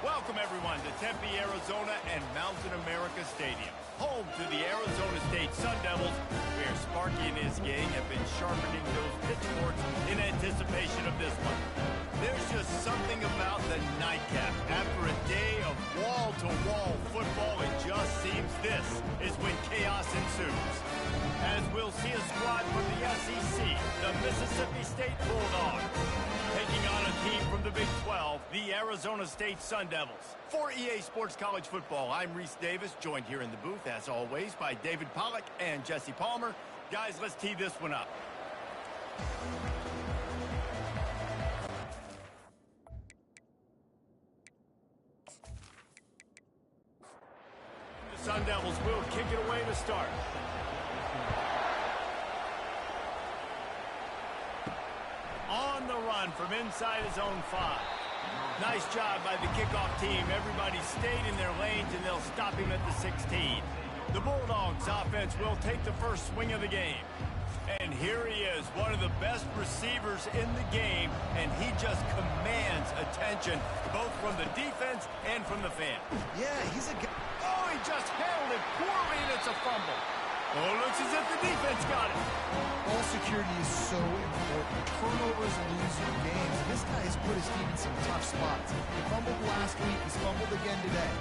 Welcome, everyone, to Tempe, Arizona and Mountain America Stadium, home to the Arizona State Sun Devils, where Sparky and his gang have been sharpening those pitchforks in anticipation of this one. There's just something about the nightcap. After a day of wall-to-wall football, it just seems this is when chaos ensues. As we'll see a squad from the SEC, the Mississippi State Bulldogs, taking on a team from the Big 12, the Arizona State Sun Devils. For EA Sports College Football, I'm Reese Davis, joined here in the booth, as always, by David Pollack and Jesse Palmer. Guys, let's tee this one up. The Sun Devils will kick it away to start. On the run from inside his own 5. Nice job by the kickoff team. Everybody stayed in their lanes, and they'll stop him at the 16. The Bulldogs offense will take the first swing of the game. And here he is, one of the best receivers in the game, and he just commands attention, both from the defense and from the fans. Yeah, he's a guy. Oh, he just handled it poorly, and it's a fumble. Oh, it looks as if the defense got it. Ball security is so important. Turnovers lose you games. This guy has put his team in some tough spots. He fumbled last week. He's fumbled again today.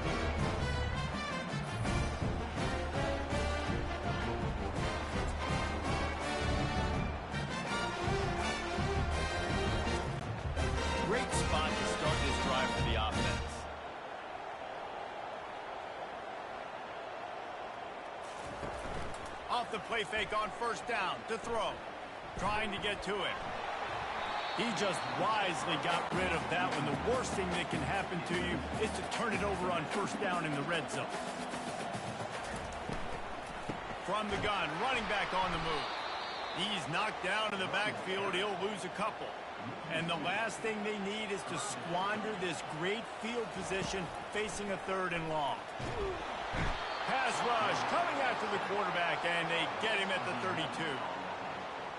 Great spot to start this drive for the offense. Off the play fake on first down to throw. Trying to get to it. He just wisely got rid of that one. The worst thing that can happen to you is to turn it over on first down in the red zone. From the gun, running back on the move. He's knocked down in the backfield. He'll lose a couple. And the last thing they need is to squander this great field position facing a 3rd and long. Pass rush coming after the quarterback, and they get him at the 32.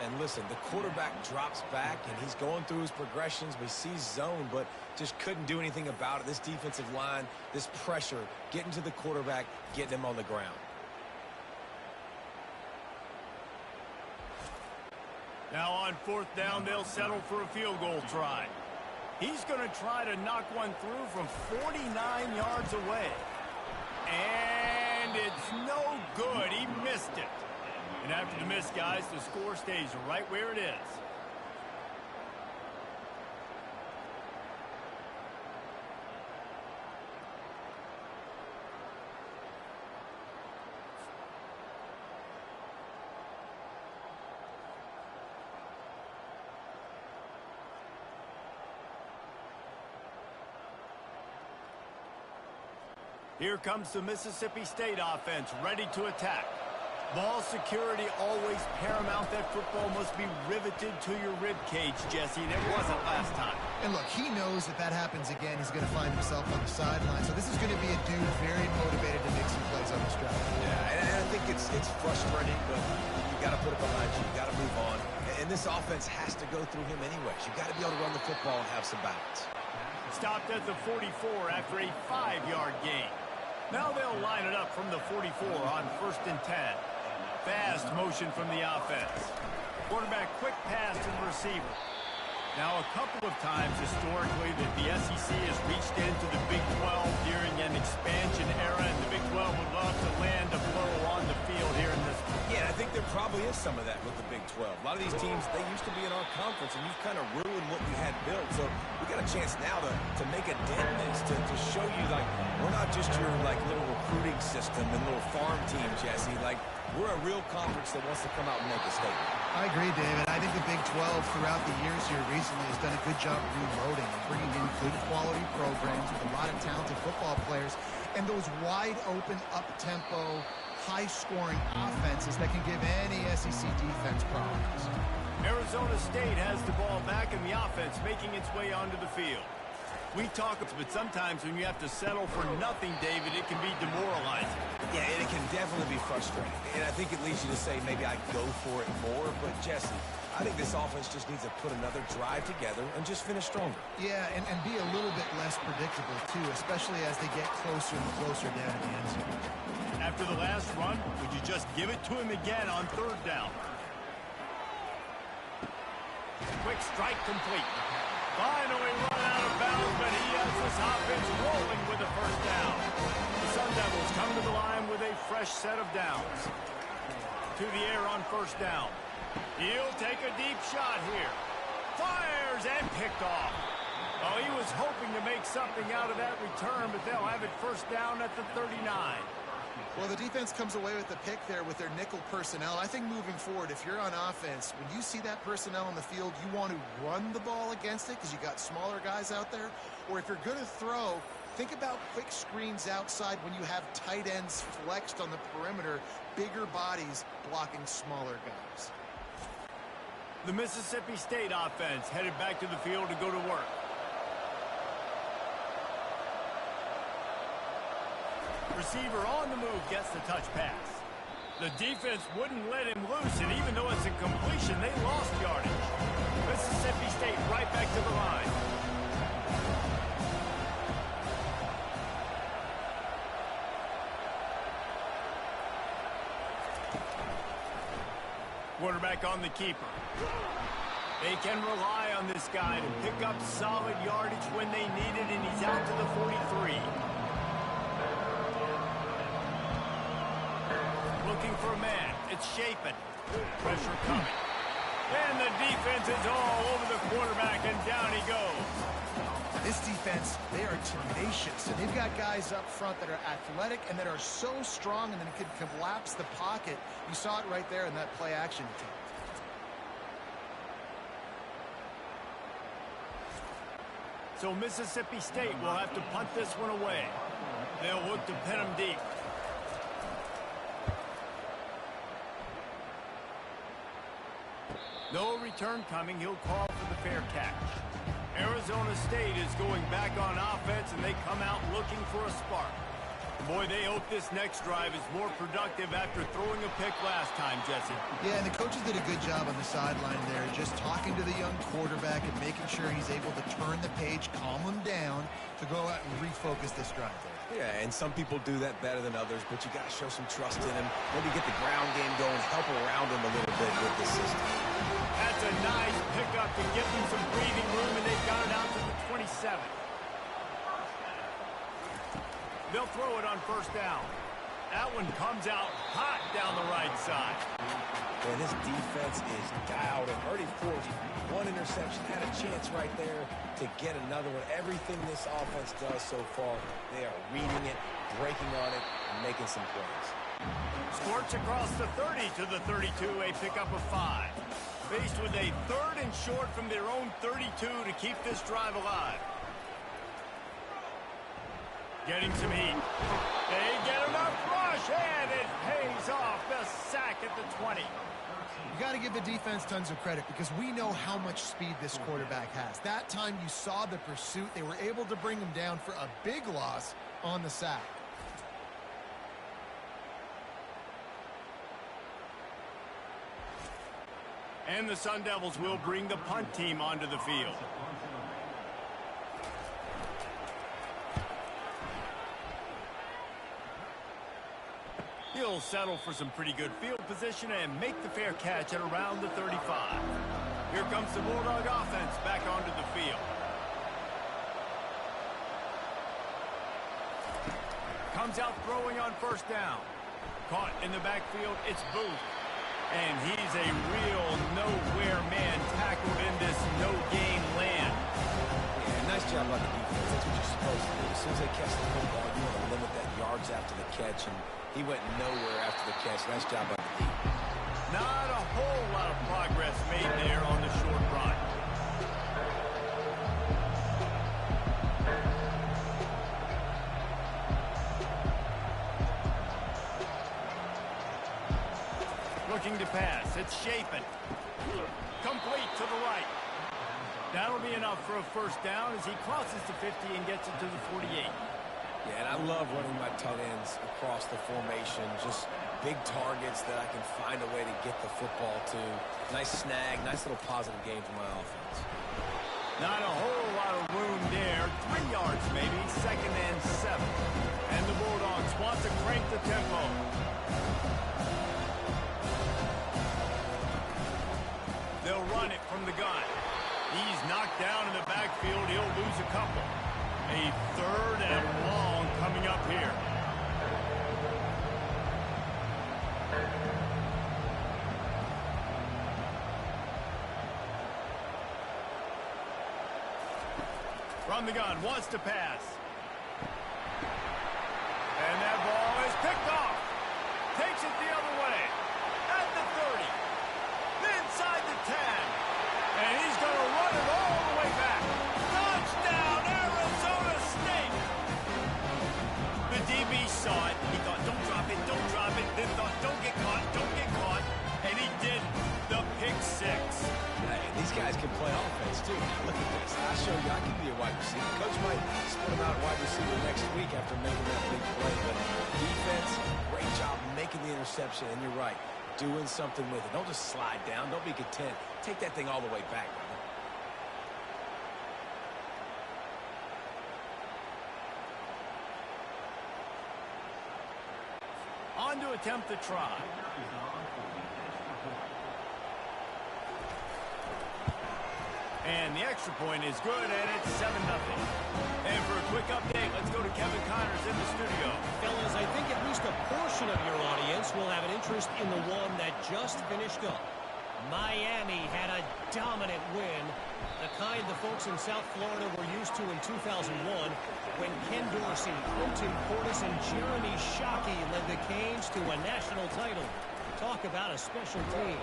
And listen, the quarterback drops back, and he's going through his progressions. We see zone, but just couldn't do anything about it. This defensive line, this pressure, getting to the quarterback, getting him on the ground. Now on 4th down, they'll settle for a field goal try. He's going to try to knock one through from 49 yards away. And it's no good. He missed it. And after the miss, guys, the score stays right where it is. Here comes the Mississippi State offense, ready to attack. Ball security always paramount. That football must be riveted to your rib cage, Jesse, and it wasn't last time. And look, he knows if that happens again, he's going to find himself on the sideline. So this is going to be a dude very motivated to make some plays on this drive. Yeah, and I think it's frustrating, but you got to put it behind you. You got to move on. And this offense has to go through him anyways. You got to be able to run the football and have some balance. Stopped at the 44 after a 5-yard gain. Now they'll line it up from the 44 on 1st and 10. Fast motion from the offense. Quarterback quick pass to the receiver. Now a couple of times historically that the SEC has reached into the Big 12 during an expansion era, and the Big 12 would love to land a blow on the field here in this one. Yeah, I think there probably is some of that with the Big 12. A lot of these teams, they used to be in our conference, and you've kind of ruined what we had built. So we got a chance now to make a dent in this, to show you, like, we're not just your, like, little recruiting system and little farm team, Jesse. Like, we're a real conference that wants to come out and make a statement. I agree, David. I think the Big 12 throughout the years here recently has done a good job reloading and bringing in good quality programs with a lot of talented football players and those wide open, up-tempo, high-scoring offenses that can give any SEC defense problems. Arizona State has the ball back in the offense, making its way onto the field. We talk, but sometimes when you have to settle for nothing, David, it can be demoralizing. Yeah, and it can definitely be frustrating. And I think it leads you to say maybe I go for it more. But, Jesse, I think this offense just needs to put another drive together and just finish stronger. Yeah, and be a little bit less predictable, too, especially as they get closer and closer down to the end zone. After the last run, would you just give it to him again on third down? Quick strike complete. Finally run out of bounds, but he has this offense rolling with the first down. The Sun Devils come to the line with a fresh set of downs. To the air on first down. He'll take a deep shot here. Fires and picked off. Oh, he was hoping to make something out of that return, but they'll have it first down at the 39. Well, the defense comes away with the pick there with their nickel personnel. I think moving forward, if you're on offense, when you see that personnel on the field, you want to run the ball against it because you got smaller guys out there. Or if you're going to throw, think about quick screens outside when you have tight ends flexed on the perimeter, bigger bodies blocking smaller guys. The Mississippi State offense headed back to the field to go to work. Receiver on the move gets the touch pass. The defense wouldn't let him loose, and even though it's a completion, they lost yardage. Mississippi State right back to the line. Quarterback on the keeper. They can rely on this guy to pick up solid yardage when they need it, and he's out to the 43. Looking for a man. It's Shapen. Pressure coming. And the defense is all over the quarterback, and down he goes. This defense, they are tenacious, and they've got guys up front that are athletic and that are so strong and then can collapse the pocket. You saw it right there in that play action attempt. So Mississippi State will have to punt this one away. They'll look to pin him deep. No return coming. He'll call for the fair catch. Arizona State is going back on offense, and they come out looking for a spark. Boy, they hope this next drive is more productive after throwing a pick last time, Jesse. Yeah, and the coaches did a good job on the sideline there, just talking to the young quarterback and making sure he's able to turn the page, calm him down to go out and refocus this drive there. Yeah, and some people do that better than others, but you got to show some trust in him. Maybe get the ground game going, help around him a little bit with the system. That's a nice pickup to give them some breathing room, and they've got it out to the 27. They'll throw it on first down. That one comes out hot down the right side. And this defense is dialed and already forced one interception. Had a chance right there to get another one. Everything this offense does so far, they are reading it, breaking on it, and making some plays. Squirts across the 30 to the 32, a pickup of 5. Faced with a third and short from their own 32 to keep this drive alive. Getting some heat. They get enough rush, and it pays off. The sack at the 20. You got to give the defense tons of credit because we know how much speed this quarterback has. That time you saw the pursuit. They were able to bring him down for a big loss on the sack. And the Sun Devils will bring the punt team onto the field. He'll settle for some pretty good field position and make the fair catch at around the 35. Here comes the Bulldog offense back onto the field. Comes out throwing on first down. Caught in the backfield, it's Booth. And he's a real nowhere man tackled in this no-game land. Yeah, nice job by the defense. That's what you're supposed to do. As soon as they catch the football, you want to limit that yards after the catch, and he went nowhere after the catch. Nice job by the defense. Not a whole lot of progress made there on the short run. Looking to pass. It's Shapen. Complete to the right. That'll be enough for a first down as he crosses the 50 and gets it to the 48. Yeah, and I love love running my tight ends across the formation. Just big targets that I can find a way to get the football to. Nice snag, nice little positive game for my offense. Not a whole lot of room there. 3 yards maybe, 2nd and 7. And the Bulldogs want to crank the tempo. They'll run it from the gun. He's knocked down in the backfield. He'll lose a couple. A 3rd and long coming up here. From the gun, wants to pass. And that ball is picked off. Takes it the other way. At the 30. Inside the 10. And he's going to run it all the way back. Touchdown, Arizona State. The DB saw it. He thought, don't drop it, don't drop it. Then thought, don't get caught, don't get caught. And he did the pick 6. Hey, these guys can play offense, too. Look at this. I show you I can be a wide receiver. Coach might split him out wide receiver next week after making that big play. But defense, great job making the interception. And you're right, doing something with it. Don't just slide down. Don't be content. Take that thing all the way back, brother. On to attempt the try. And the extra point is good, and it's 7-0. And for a quick update, let's go to Kevin Connors in the studio. Fellas, I think at least a portion of your audience will have an interest in the one that just finished up. Miami had a dominant win, the kind the folks in South Florida were used to in 2001 when Ken Dorsey, Quentin Portis, and Jeremy Shockey led the Canes to a national title. Talk about a special team.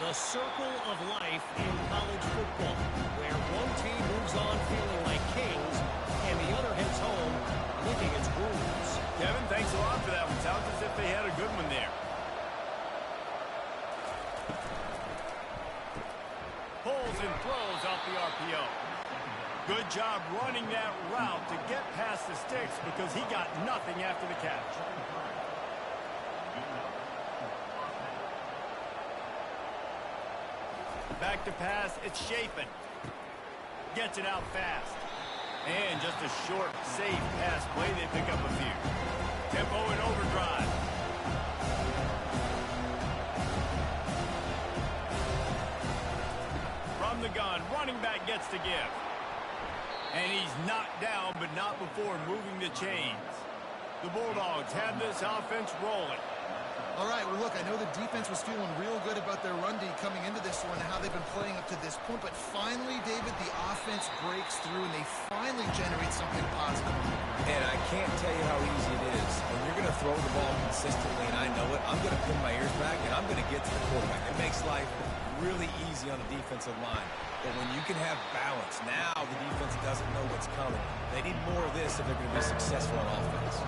The circle of life in college football, where one team moves on feeling like kings and the other heads home licking its wounds. Kevin, thanks a lot for that one. Sounds as if they had a good one there. Pulls and throws off the RPO. Good job running that route to get past the sticks because he got nothing after the catch. Back to pass, it's Chapin. Gets it out fast. And just a short, safe pass play. They pick up a few. Tempo and overdrive. From the gun, running back gets to give. And he's knocked down, but not before moving the chains. The Bulldogs have this offense rolling. All right, well, look, I know the defense was feeling real good about their run D coming into this one and how they've been playing up to this point, but finally, David, the offense breaks through and they finally generate something positive. And I can't tell you how easy it is. When you're going to throw the ball consistently, and I know it, I'm going to pin my ears back, and I'm going to get to the quarterback. It makes life really easy on the defensive line. But when you can have balance, now the defense doesn't know what's coming. They need more of this if they're going to be successful on offense.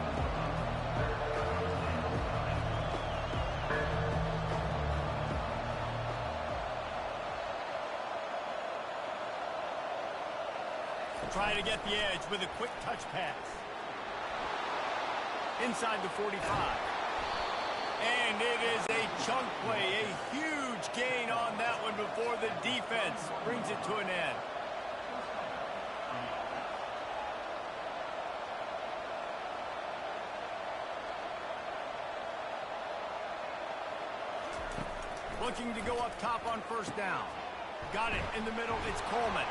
Try to get the edge with a quick touch pass. Inside the 45. And it is a chunk play, a huge gain on that one before the defense brings it to an end. Looking to go up top on first down. Got it in the middle, it's Coleman.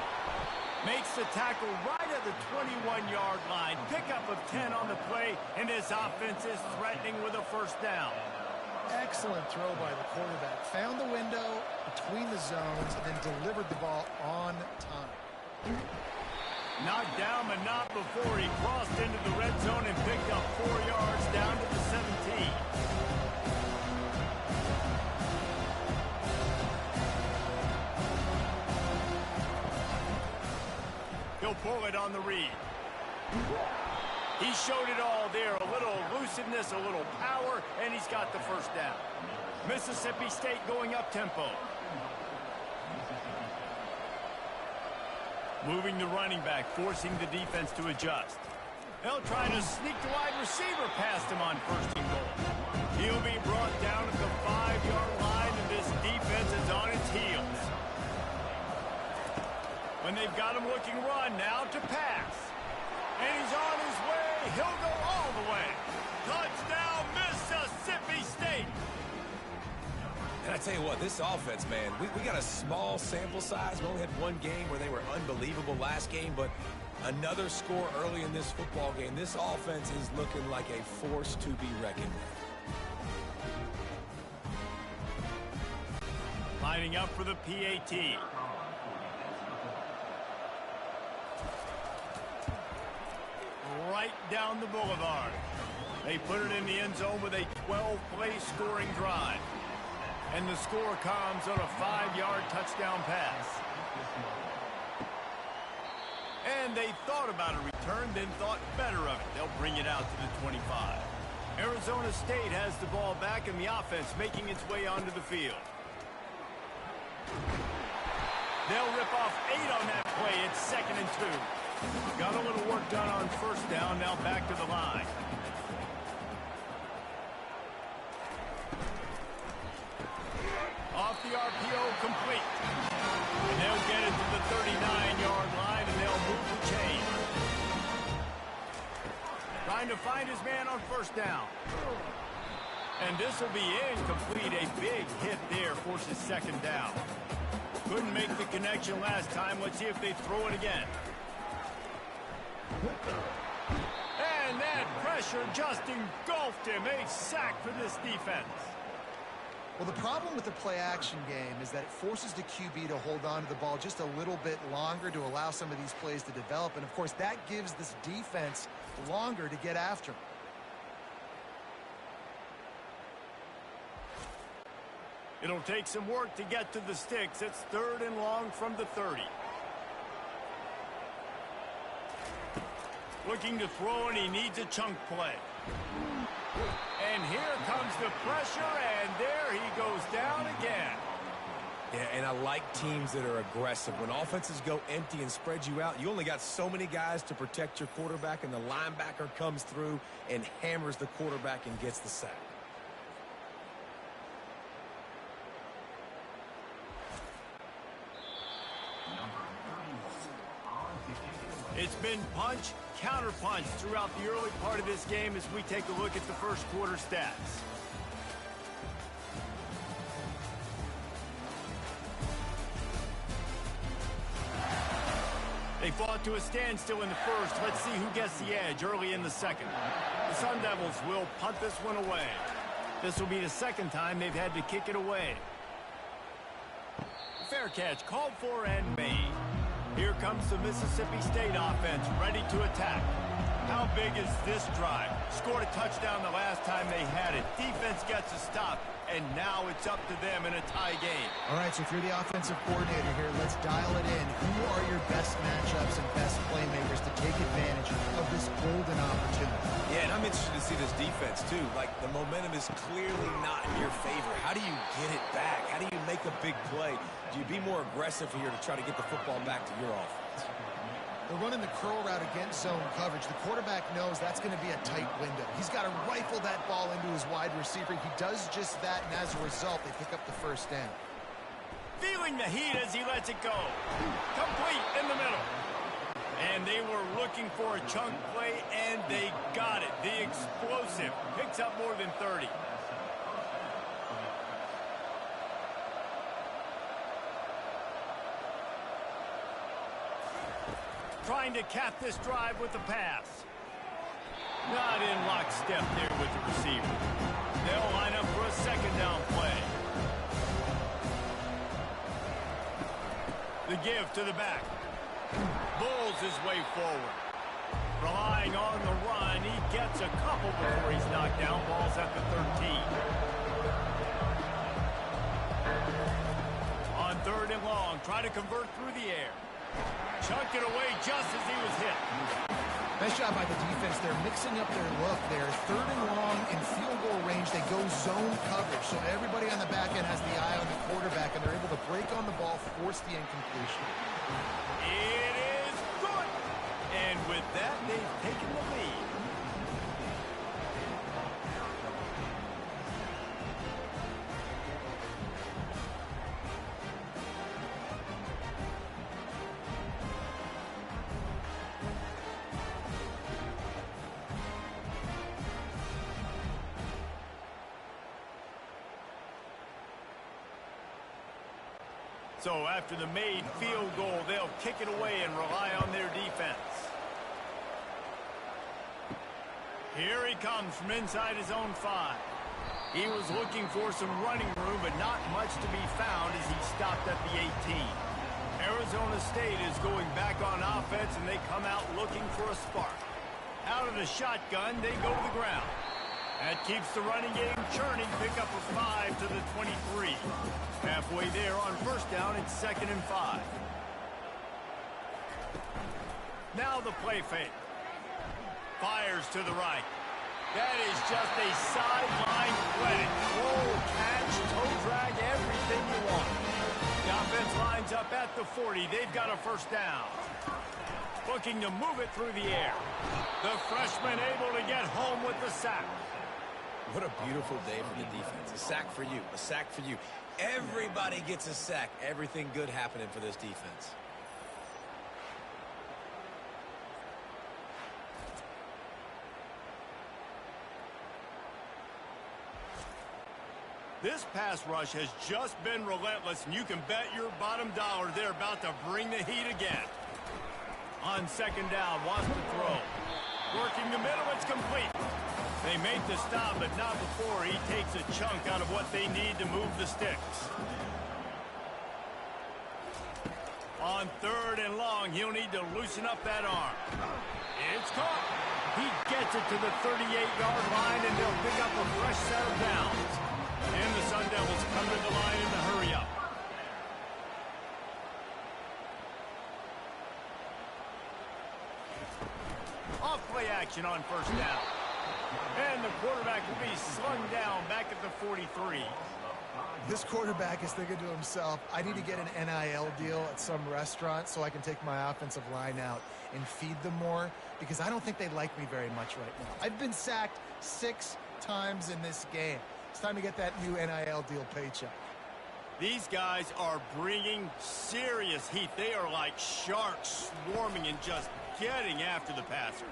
Makes the tackle right at the 21-yard line. Pickup of 10 on the play, and his offense is threatening with a first down. Excellent throw by the quarterback. Found the window between the zones and then delivered the ball on time. Knocked down, but not before he crossed into the red zone and picked up 4 yards down to the 17. He'll pull it on the read. He showed it all there. A little elusiveness, a little power, and he's got the first down. Mississippi State going up tempo. Moving the running back, forcing the defense to adjust. They'll try to sneak the wide receiver past him on first and goal. He'll be brought down at the 5-yard line, and this defense is on its heels. When they've got him looking run, now to pass. And he's on his way. He'll go all the way. Touchdown, Mississippi State. And I tell you what, this offense, man, we got a small sample size. We only had one game where they were unbelievable last game, but another score early in this football game. This offense is looking like a force to be reckoned with. Lining up for the PAT. Right down the boulevard. They put it in the end zone with a 12-play scoring drive. And the score comes on a 5-yard touchdown pass. And they thought about a return, then thought better of it. They'll bring it out to the 25. Arizona State has the ball back, and the offense making its way onto the field. They'll rip off 8 on that play. It's 2nd and 2. Got a little work done on first down, now back to the line. Off the RPO, complete. And they'll get it to the 39-yard line, and they'll move the chain. Trying to find his man on first down. And this will be incomplete. A big hit there forces 2nd down. Couldn't make the connection last time. Let's see if they throw it again. And that pressure just engulfed him. A sack for this defense. Well, the problem with the play-action game is that it forces the QB to hold on to the ball just a little bit longer to allow some of these plays to develop. And, of course, that gives this defense longer to get after him. It'll take some work to get to the sticks. It's 3rd and long from the 30. Looking to throw, and he needs a chunk play. And here comes the pressure, and there he goes down again. Yeah, and I like teams that are aggressive. When offenses go empty and spread you out, you only got so many guys to protect your quarterback, and the linebacker comes through and hammers the quarterback and gets the sack. It's been punch, counter-punch throughout the early part of this game as we take a look at the first quarter stats. They fought to a standstill in the first. Let's see who gets the edge early in the second. The Sun Devils will punt this one away. This will be the 2nd time they've had to kick it away. Fair catch called for and made. Here comes the Mississippi State offense, ready to attack. How big is this drive? Scored a touchdown the last time they had it. Defense gets a stop, and now it's up to them in a tie game. All right, so if you're the offensive coordinator here, let's dial it in. Who are your best matchups and best playmakers to take advantage of this golden opportunity? Yeah, and I'm interested to see this defense, too. Like, the momentum is clearly not in your favor. How do you get it back? How do you make a big play? Do you be more aggressive here to try to get the football back to your offense? They're running the curl route against zone coverage. The quarterback knows that's going to be a tight window. He's got to rifle that ball into his wide receiver. He does just that, and as a result, they pick up the first down. Feeling the heat as he lets it go. Complete in the middle. And they were looking for a chunk play, and they got it. The explosive picks up more than 30. Trying to cap this drive with the pass. Not in lockstep there with the receiver. They'll line up for a 2nd down play. The give to the back. Bulls his way forward. Relying on the run. He gets a couple before he's knocked down. Ball's at the 13. On 3rd and long. Try to convert through the air. Chucked it away just as he was hit. Nice job by the defense. They're mixing up their look there. 3rd and long in field goal range. They go zone coverage. So everybody on the back end has the eye on the quarterback, and they're able to break on the ball, force the incompletion. It is good. And with that, they've taken the lead. So after the made field goal, they'll kick it away and rely on their defense. Here he comes from inside his own 5. He was looking for some running room, but not much to be found as he stopped at the 18. Arizona State is going back on offense, and they come out looking for a spark. Out of the shotgun, they go to the ground. That keeps the running game churning. Pick up a 5 to the 23. Halfway there on first down, it's 2nd and 5. Now the play fake. Fires to the right. That is just a sideline play. Roll, catch, toe drag, everything you want. The offense lines up at the 40. They've got a first down. Looking to move it through the air. The freshman able to get home with the sack. What a beautiful day for the defense. A sack for you. A sack for you. Everybody gets a sack. Everything good happening for this defense. This pass rush has just been relentless, and you can bet your bottom dollar they're about to bring the heat again. On 2nd down, wants to throw. Working the middle, it's complete. They make the stop, but not before he takes a chunk out of what they need to move the sticks. On 3rd and long, he'll need to loosen up that arm. It's caught. He gets it to the 38-yard line, and they'll pick up a fresh set of downs. And the Sun Devils come to the line in the hurry-up. Off-play action on first down. And the quarterback will be slung down back at the 43. This quarterback is thinking to himself, I need to get an NIL deal at some restaurant so I can take my offensive line out and feed them more, because I don't think they like me very much right now. I've been sacked 6 times in this game. It's time to get that new NIL deal paycheck. These guys are bringing serious heat. They are like sharks swarming and just getting after the passer.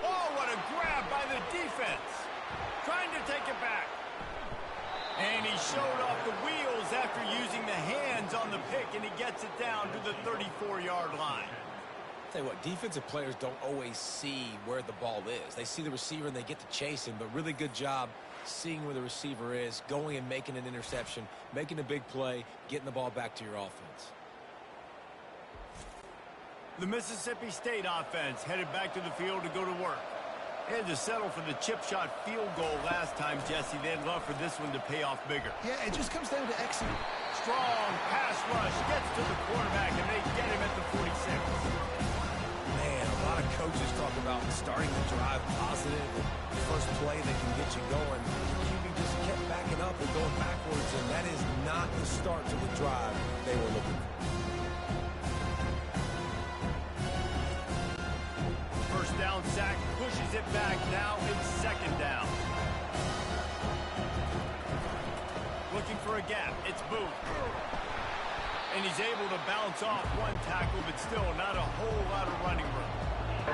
Oh, what a grab by the defense. Trying to take it back. And he showed off the wheels after using the hands on the pick, and he gets it down to the 34-yard line. Tell you what, defensive players don't always see where the ball is. They see the receiver and they get to chase him, but really good job seeing where the receiver is, going and making an interception, making a big play, getting the ball back to your offense. The Mississippi State offense headed back to the field to go to work. They had to settle for the chip shot field goal last time, Jesse. They'd love for this one to pay off bigger. Yeah, it just comes down to executing. Strong pass rush gets to the quarterback, and they get him at the 46. Man, a lot of coaches talk about starting the drive positive. The first play that can get you going. The QB just kept backing up and going backwards, and that is not the start to the drive they were looking for. First down sack, pushes it back. Now it's 2nd down. Looking for a gap. It's Booth. And he's able to bounce off one tackle, but still not a whole lot of running room.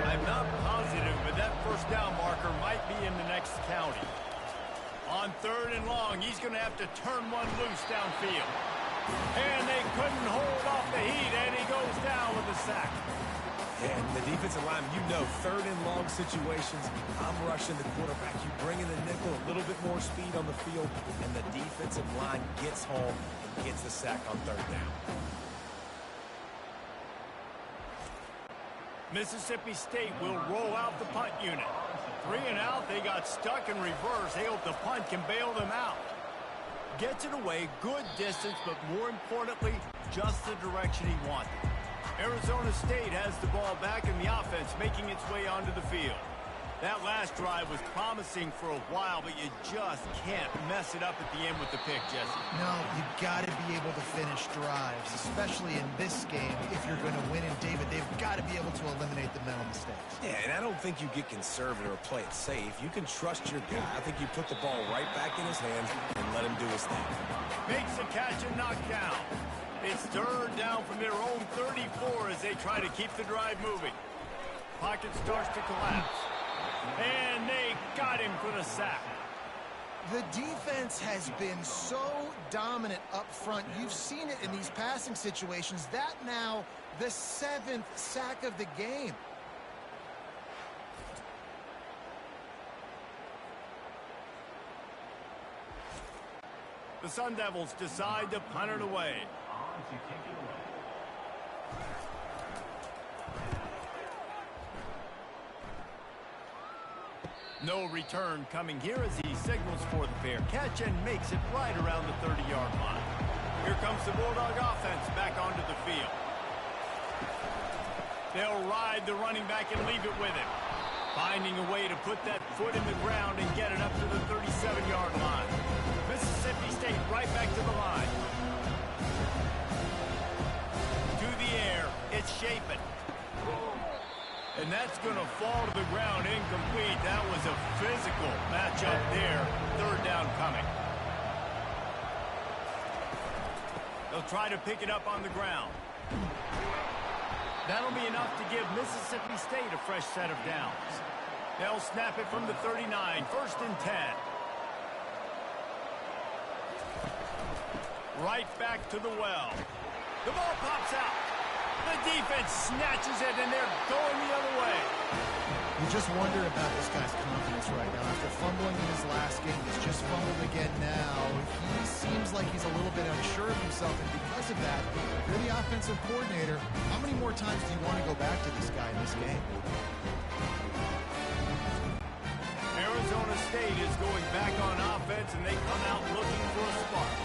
I'm not positive, but that first down marker might be in the next county. On 3rd and long, he's going to have to turn one loose downfield. And they couldn't hold off the heat, and he goes down with a sack. And the defensive line, you know, 3rd and long situations, I'm rushing the quarterback. You bring in the nickel, a little bit more speed on the field, and the defensive line gets home and gets the sack on 3rd down. Mississippi State will roll out the punt unit. 3 and out, they got stuck in reverse. They hope the punt can bail them out. Gets it away, good distance, but more importantly, just the direction he wanted. Arizona State has the ball back in the offense, making its way onto the field. That last drive was promising for a while, but you just can't mess it up at the end with the pick, Jesse. No, you got to be able to finish drives, especially in this game. If you're going to win in David, they've got to be able to eliminate the mental mistakes. Yeah, and I don't think you get conservative or play it safe. You can trust your guy. I think you put the ball right back in his hands and let him do his thing. Makes the catch and knock down. It's 3rd down from their own 34 as they try to keep the drive moving. Pocket starts to collapse. And they got him for the sack. The defense has been so dominant up front. You've seen it in these passing situations. That now the 7th sack of the game. The Sun Devils decide to punt it away. No return coming here as he signals for the fair catch and makes it right around the 30-yard line. Here comes the Bulldog offense back onto the field. They'll ride the running back and leave it with him. Finding a way to put that foot in the ground and get it up to the 37-yard line. Mississippi State right back to the line. To the air, it's Chapin. And that's going to fall to the ground incomplete. That was a physical matchup there. Third down coming. They'll try to pick it up on the ground. That'll be enough to give Mississippi State a fresh set of downs. They'll snap it from the 39, 1st and 10. Right back to the well. The ball pops out. The defense snatches it, and they're going the other way. You just wonder about this guy's confidence right now. After fumbling in his last game, he's just fumbled again now. He seems like he's a little bit unsure of himself, and because of that, if you're the offensive coordinator, how many more times do you want to go back to this guy in this game? Arizona State is going back on offense, and they come out looking for a spark.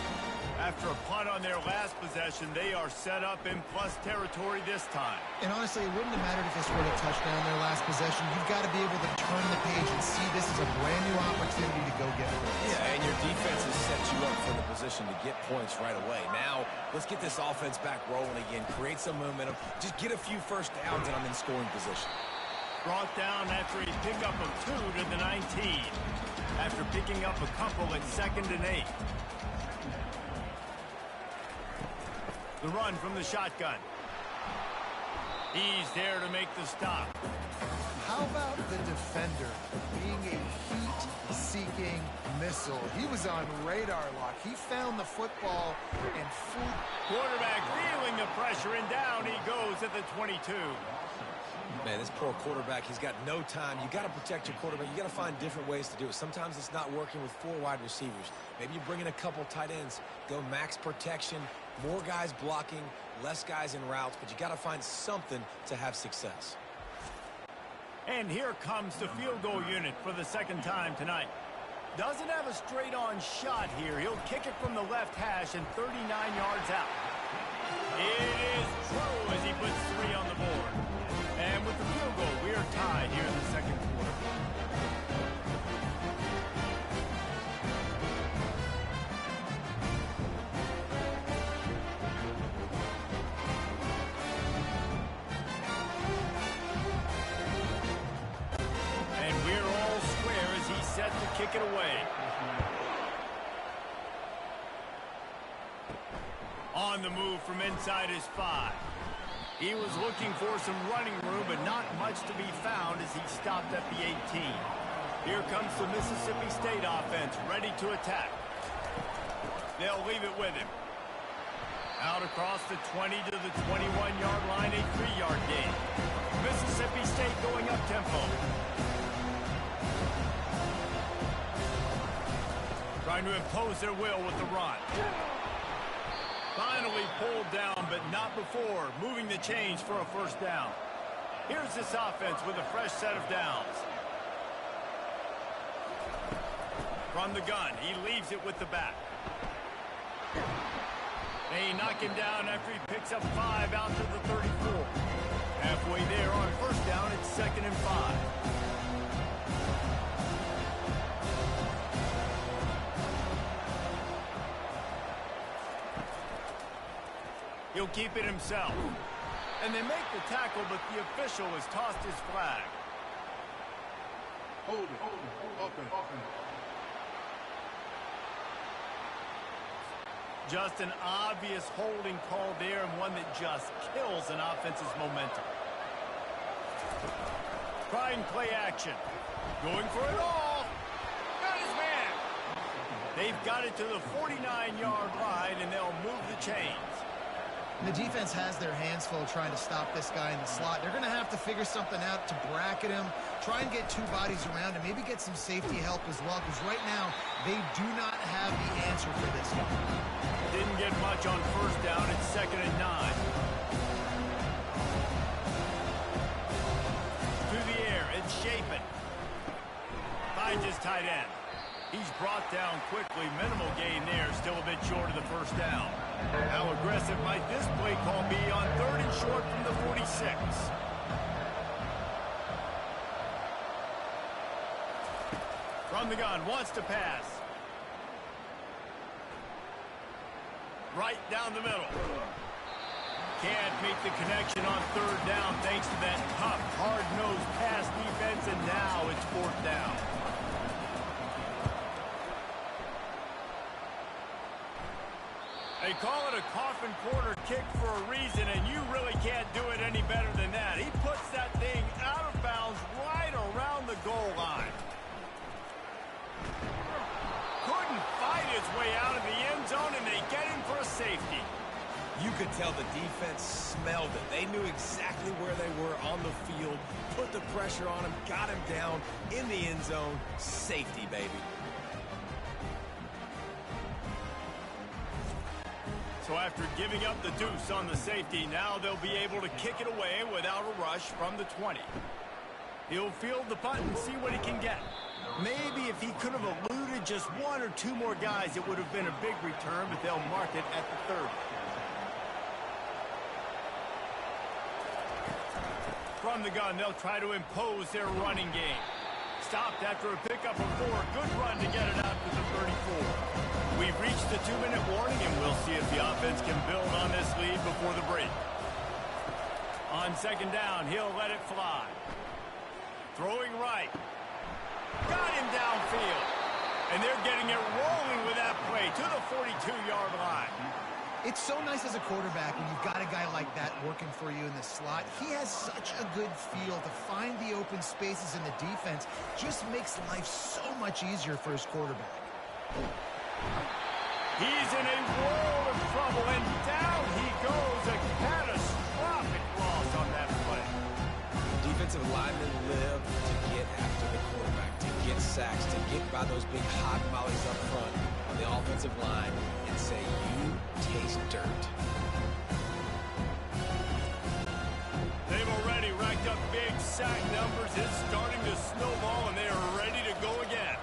After a punt on their last possession, they are set up in plus territory this time. And honestly, it wouldn't have mattered if this were a touchdown their last possession. You've got to be able to turn the page and see this is a brand new opportunity to go get points. Yeah, and your defense has set you up for the position to get points right away. Now, let's get this offense back rolling again, create some momentum, just get a few first downs, and I'm in scoring position. Brought down after a pickup of 2 to the 19. After picking up a couple at 2nd and 8. The run from the shotgun. He's there to make the stop. How about the defender being a heat-seeking missile? He was on radar lock. He found the football and flew. Quarterback feeling the pressure, and down he goes at the 22. Man, this poor quarterback, he's got no time. You got to protect your quarterback. You got to find different ways to do it. Sometimes it's not working with 4 wide receivers. Maybe you bring in a couple tight ends, go max protection, more guys blocking, less guys in routes, but you got to find something to have success. And here comes the field goal unit for the 2nd time tonight. Doesn't have a straight-on shot here. He'll kick it from the left hash and 39 yards out. It is true as he puts 3 on the board. And with the field goal, we are tied here in the 2nd quarter. And we're all square as he's set to kick it away. On the move from inside his 5. He was looking for some running room, but not much to be found as he stopped at the 18. Here comes the Mississippi State offense, ready to attack. They'll leave it with him. Out across the 20 to the 21-yard line, a 3-yard gain. Mississippi State going up tempo. Trying to impose their will with the run. Finally pulled down, but not before moving the chains for a 1st down. Here's this offense with a fresh set of downs. From the gun, he leaves it with the back. They knock him down after he picks up 5 out to the 34. Halfway there on 1st down, it's 2nd and 5. He'll keep it himself. And they make the tackle, but the official has tossed his flag. Hold it. Open. Just an obvious holding call there, and one that just kills an offense's momentum. Trying play action. Going for it all. Got his man. They've got it to the 49-yard line, and they'll move the chains. And the defense has their hands full trying to stop this guy in the slot. They're going to have to figure something out to bracket him, try and get two bodies around him, maybe get some safety help as well, because right now they do not have the answer for this guy. Didn't get much on first down. It's 2nd and 9. To the air, it's Chapin. Finds his tight end. He's brought down quickly. Minimal gain there. Still a bit short of the first down. How aggressive might this play call be on 3rd and short from the 46? From the gun, wants to pass. Right down the middle. Can't make the connection on 3rd down thanks to that tough, hard-nosed pass defense, and now it's 4th down. They call it a coffin corner kick for a reason, and you really can't do it any better than that. He puts that thing out of bounds right around the goal line. Couldn't fight his way out of the end zone, and they get him for a safety. You could tell the defense smelled it. They knew exactly where they were on the field, put the pressure on him, got him down in the end zone. Safety, baby. So after giving up the deuce on the safety, now they'll be able to kick it away without a rush from the 20. He'll field the punt and see what he can get. Maybe if he could have eluded just one or two more guys, it would have been a big return, but they'll mark it at the 30. From the gun, they'll try to impose their running game. Stopped after a pickup of 4. Good run to get it out to the 34. We've reached the 2-minute warning, and we'll see if the offense can build on this lead before the break. On 2nd down, he'll let it fly. Throwing right. Got him downfield. And they're getting it rolling with that play to the 42-yard line. It's so nice as a quarterback when you've got a guy like that working for you in the slot. He has such a good feel to find the open spaces in the defense. Just makes life so much easier for his quarterback. He's in a world of trouble, and down he goes. A catastrophic loss on that play. Defensive linemen live to get after the quarterback, to get sacks, to get by those big hot mollies up front on the offensive line and say, you taste dirt. They've already racked up big sack numbers. It's starting to snowball, and they are ready to go again.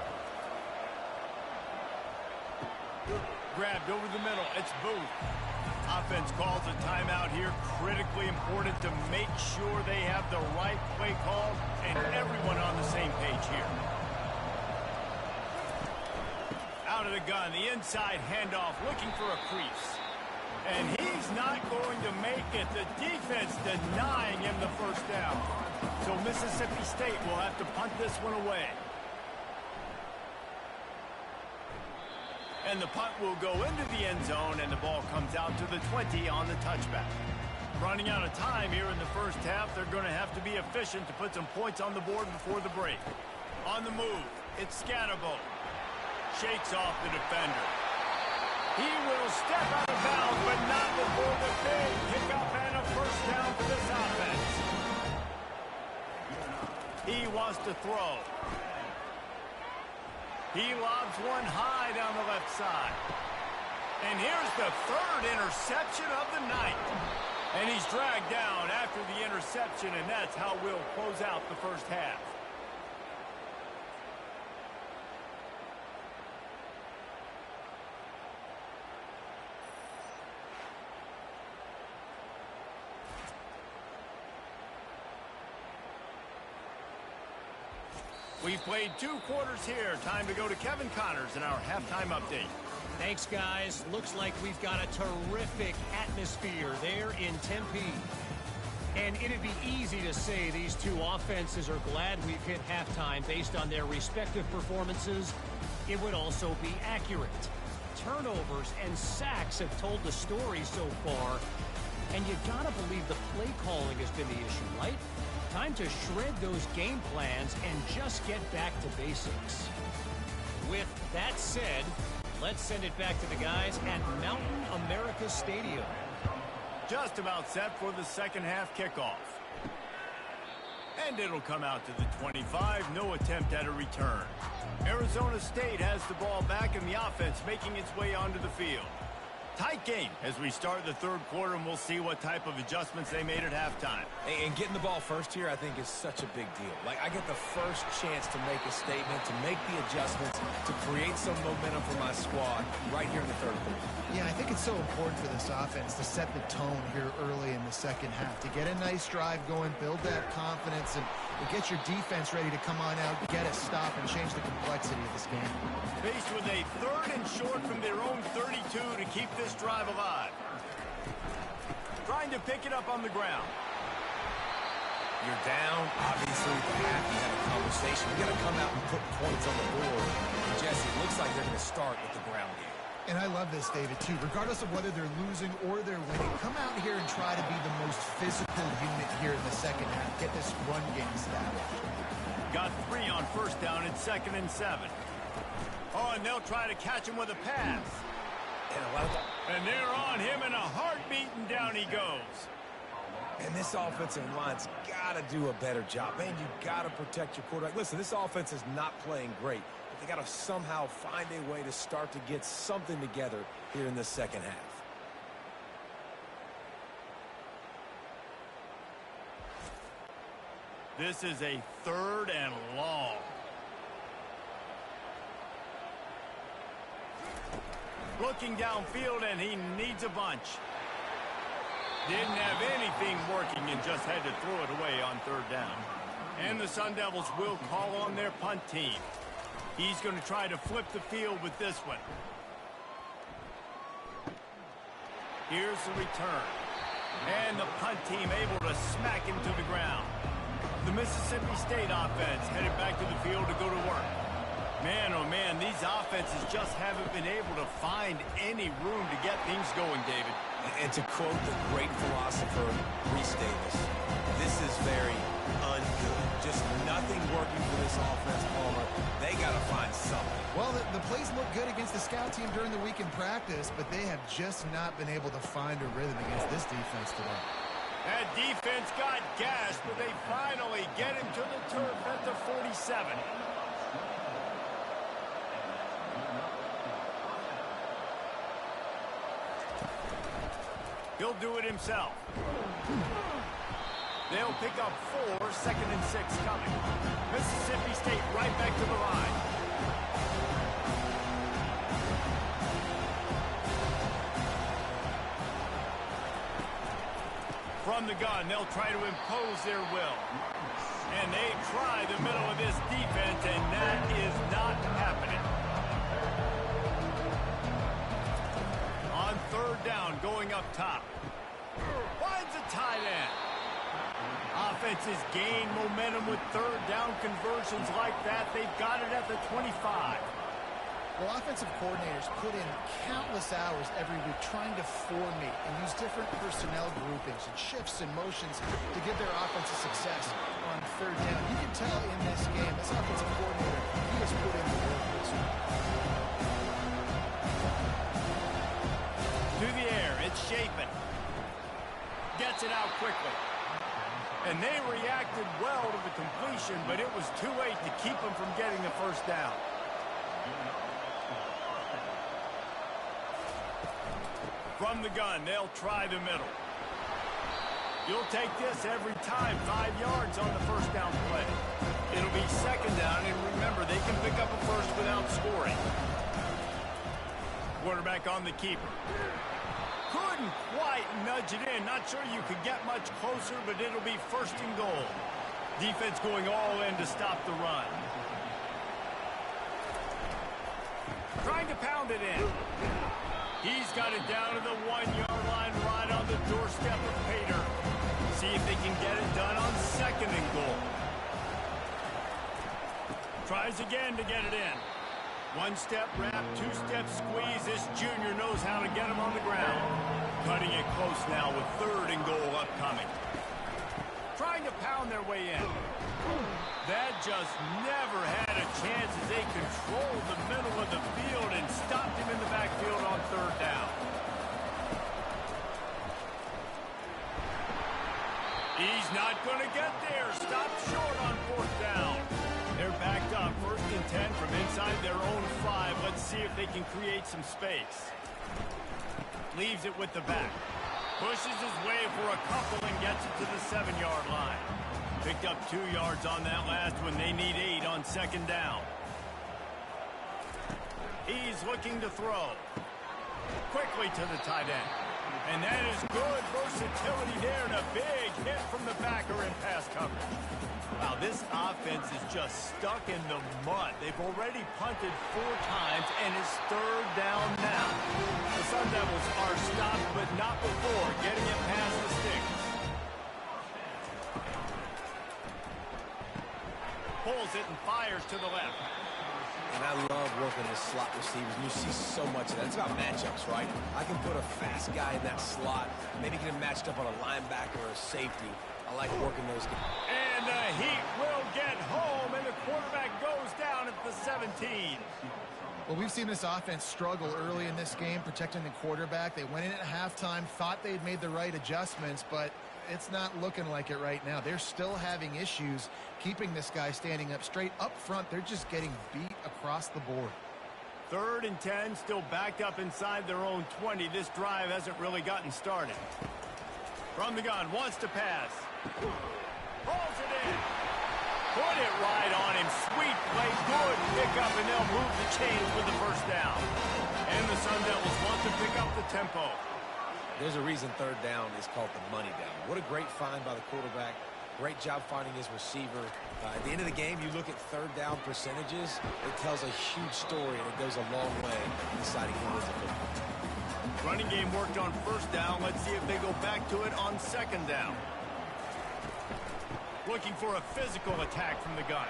Grabbed over the middle. It's Booth. Offense calls a timeout here. Critically important to make sure they have the right play call and everyone on the same page here. Out of the gun, the inside handoff, looking for a crease. And he's not going to make it. The defense denying him the first down. So Mississippi State will have to punt this one away. And the punt will go into the end zone, and the ball comes out to the 20 on the touchback. Running out of time here in the first half, they're going to have to be efficient to put some points on the board before the break. On the move, it's Scatterbo. Shakes off the defender. He will step out of bounds, but not before the big pickup and a first down for this offense. He wants to throw. He lobs one high down the left side. And here's the 3rd interception of the night. And he's dragged down after the interception, and that's how we'll close out the first half. We've played 2 quarters here. Time to go to Kevin Connors in our halftime update. Thanks, guys. Looks like we've got a terrific atmosphere there in Tempe. And it'd be easy to say these two offenses are glad we've hit halftime based on their respective performances. It would also be accurate. Turnovers and sacks have told the story so far. And you gotta believe the play calling has been the issue, right? Time to shred those game plans and just get back to basics. With that said, Let's send it back to the guys at Mountain America Stadium. Just about set for the second half kickoff. And it'll come out to the 25. No attempt at a return. Arizona State has the ball back and the offense making its way onto the field. Tight game as we start the third quarter, and we'll see what type of adjustments they made at halftime. And getting the ball first here, I think, is such a big deal. Like, I get the first chance to make a statement, to make the adjustments, to create some momentum for my squad right here in the third quarter. Yeah, I think it's so important for this offense to set the tone here early in the second half, to get a nice drive going, build that confidence, and get your defense ready to come on out, get a stop, and change the complexity of this game. Faced with a third and short from their own 32 to keep this drive alive. Trying to pick it up on the ground. You're down, obviously, at the half. You had a conversation. You got to come out and put points on the board. And Jesse, it looks like they're going to start with the ground game. And I love this, David, too. Regardless of whether they're losing or they're winning, come out here and try to be the most physical unit here in the second half. Get this run game established. Got 3 on first down and 2nd and 7. Oh, and they'll try to catch him with a pass. And they're on him in a heartbeat, and down he goes. And this offensive line's got to do a better job. Man, you got to protect your quarterback. Listen, this offense is not playing great. They got to somehow find a way to start to get something together here in the second half. This is a 3rd and long. Looking downfield, and he needs a bunch. Didn't have anything working and just had to throw it away on 3rd down. And the Sun Devils will call on their punt team. He's going to try to flip the field with this one. Here's the return. And the punt team able to smack him to the ground. The Mississippi State offense headed back to the field to go to work. Man, oh man, these offenses just haven't been able to find any room to get things going, David. And to quote the great philosopher, Reese Davis, this is very ungood. Just nothing working for this offense, Palmer. They got to find something. Well, the plays look good against the scout team during the week in practice, but they have just not been able to find a rhythm against this defense today. That defense got gashed, but they finally get him to the turf at the 47. He'll do it himself. They'll pick up 4, 2nd and 6 coming. Mississippi State right back to the line. From the gun, they'll try to impose their will. And they try the middle of this defense, and that is not happening. On 3rd down, going up top. Finds a tight end. Offenses gain momentum with 3rd down conversions like that. They've got it at the 25. Well, offensive coordinators put in countless hours every week trying to formate and use different personnel groupings and shifts and motions to give their offensive success on 3rd down. You can tell in this game, this offensive coordinator, he has put in the work this week. To the air, it's Chapin. Gets it out quickly. And they reacted well to the completion, but it was too late to keep them from getting the first down. From the gun, they'll try the middle. You'll take this every time, 5 yards on the first down play. It'll be 2nd down, and remember, they can pick up a first without scoring. Quarterback on the keeper. Couldn't quite nudge it in. Not sure you could get much closer, but it'll be 1st and goal. Defense going all in to stop the run. Trying to pound it in. He's got it down to the 1-yard line, right on the doorstep of Pater. See if they can get it done on 2nd and goal. Tries again to get it in. 1-step wrap, 2-step squeeze. This junior knows how to get him on the ground. Cutting it close now with 3rd and goal upcoming. Trying to pound their way in. That just never had a chance as they controlled the middle of the field and stopped him in the backfield on third down. He's not going to get there. Stopped short on fourth down. They're backed up. 1st and 10 from inside their own 5. Let's see if they can create some space. Leaves it with the back. Pushes his way for a couple and gets it to the 7-yard line. Picked up 2 yards on that last one. They need 8 on 2nd down. He's looking to throw. Quickly to the tight end. And that is good versatility there and a big hit from the backer in pass coverage. Wow, this offense is just stuck in the mud. They've already punted 4 times and it's 3rd down now. The Sun Devils are stopped, but not before getting it past the sticks. Pulls it and fires to the left. And I love working the slot receivers. You see so much of that. It's about matchups, right? I can put a fast guy in that slot, maybe get him matched up on a linebacker or a safety. I like working those guys. And the Heat will get home, and the quarterback goes down at the 17. Well, we've seen this offense struggle early in this game, protecting the quarterback. They went in at halftime, thought they'd made the right adjustments, but it's not looking like it right now. They're still having issues keeping this guy standing up straight. Up front, they're just getting beat across the board. 3rd and 10, still backed up inside their own 20. This drive hasn't really gotten started. From the gun, wants to pass. Pulls it in. Put it right on him. Sweet play, good pickup, and they'll move the chains with the 1st down. And the Sun Devils want to pick up the tempo. There's a reason 3rd down is called the money down. What a great find by the quarterback. Great job finding his receiver. At the end of the game, you look at 3rd down percentages. It tells a huge story, and it goes a long way in deciding who wins the football. Running game worked on 1st down. Let's see if they go back to it on 2nd down. Looking for a physical attack from the gun.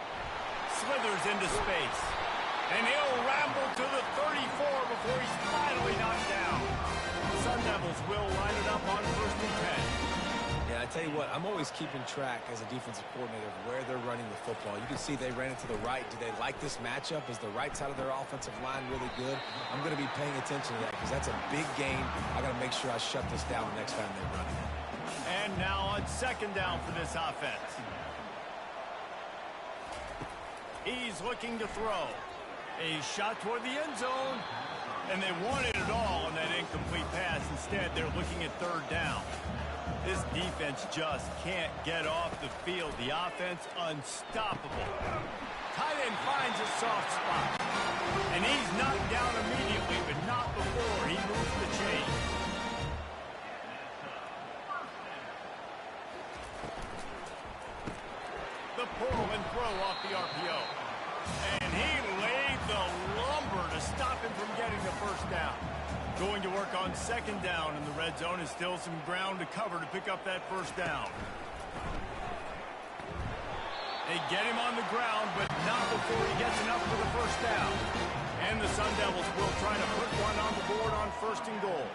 Slithers into space. And he'll ramble to the 34 before he's finally knocked down. The Sun Devils will line it up on 1st and 10. Yeah, I tell you what, I'm always keeping track as a defensive coordinator of where they're running the football. You can see they ran it to the right. Do they like this matchup? Is the right side of their offensive line really good? I'm going to be paying attention to that because that's a big game. I got to make sure I shut this down the next time they're running it. And now on 2nd down for this offense. He's looking to throw. A shot toward the end zone. And they wanted it all on that incomplete pass. Instead, they're looking at 3rd down. This defense just can't get off the field. The offense unstoppable. Tight end finds a soft spot. And he's knocked down immediately, but not before he moves the chain. The pull and throw off the RPO. And he laid the lumber to stop him from getting the 1st down. Going to work on 2nd down in the red zone is still some ground to cover to pick up that 1st down. They get him on the ground, but not before he gets enough for the 1st down. And the Sun Devils will try to put one on the board on 1st and goal.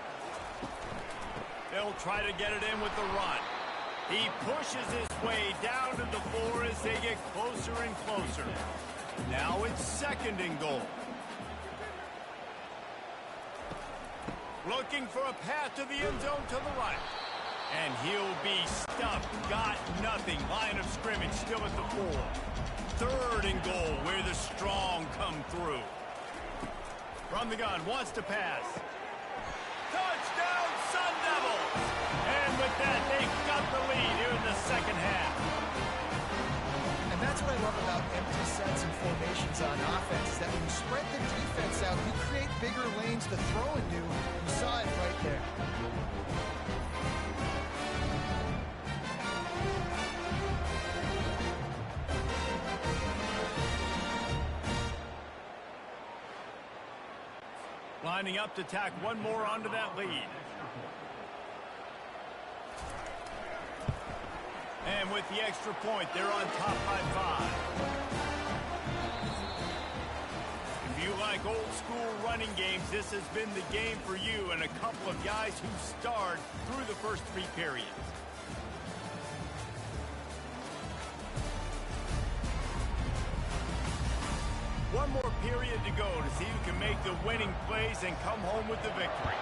They'll try to get it in with the run. He pushes his way down to the 4 as they get closer and closer. Now it's 2nd and goal. Looking for a path to the end zone to the right. And he'll be stuffed. Got nothing. Line of scrimmage still at the 4. 3rd and goal where the strong come through. From the gun, wants to pass. Touchdown, Sun Devils! And with that, they've got the lead here in the 2nd half. And that's what I love about empty sets and formations on offense, is that when you spread the defense out, you create bigger lanes to throw into. You saw it right there. Lining up to tack one more onto that lead. And with the extra point, they're on top by 5. If you like old school running games, this has been the game for you and a couple of guys who starred through the first 3 periods. One more period to go to see who can make the winning plays and come home with the victory.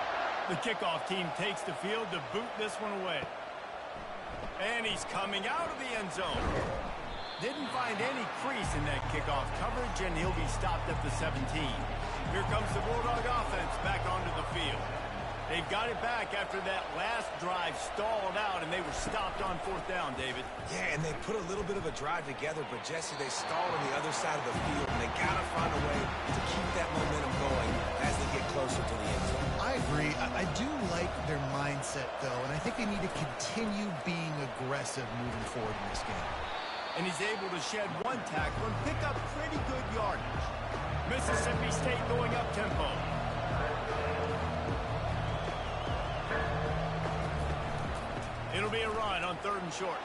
The kickoff team takes the field to boot this one away. And he's coming out of the end zone. Didn't find any crease in that kickoff coverage, and he'll be stopped at the 17. Here comes the Bulldog offense back onto the field. They've got it back after that last drive stalled out, and they were stopped on 4th down, David. Yeah, and they put a little bit of a drive together, but, Jesse, they stalled on the other side of the field, and they got to find a way to keep that momentum going as they get closer to the end zone. I agree. I do like their mindset, though, and I think they need to continue being aggressive moving forward in this game. And he's able to shed one tackle and pick up pretty good yardage. Mississippi State going up tempo. It'll be a run on 3rd and short.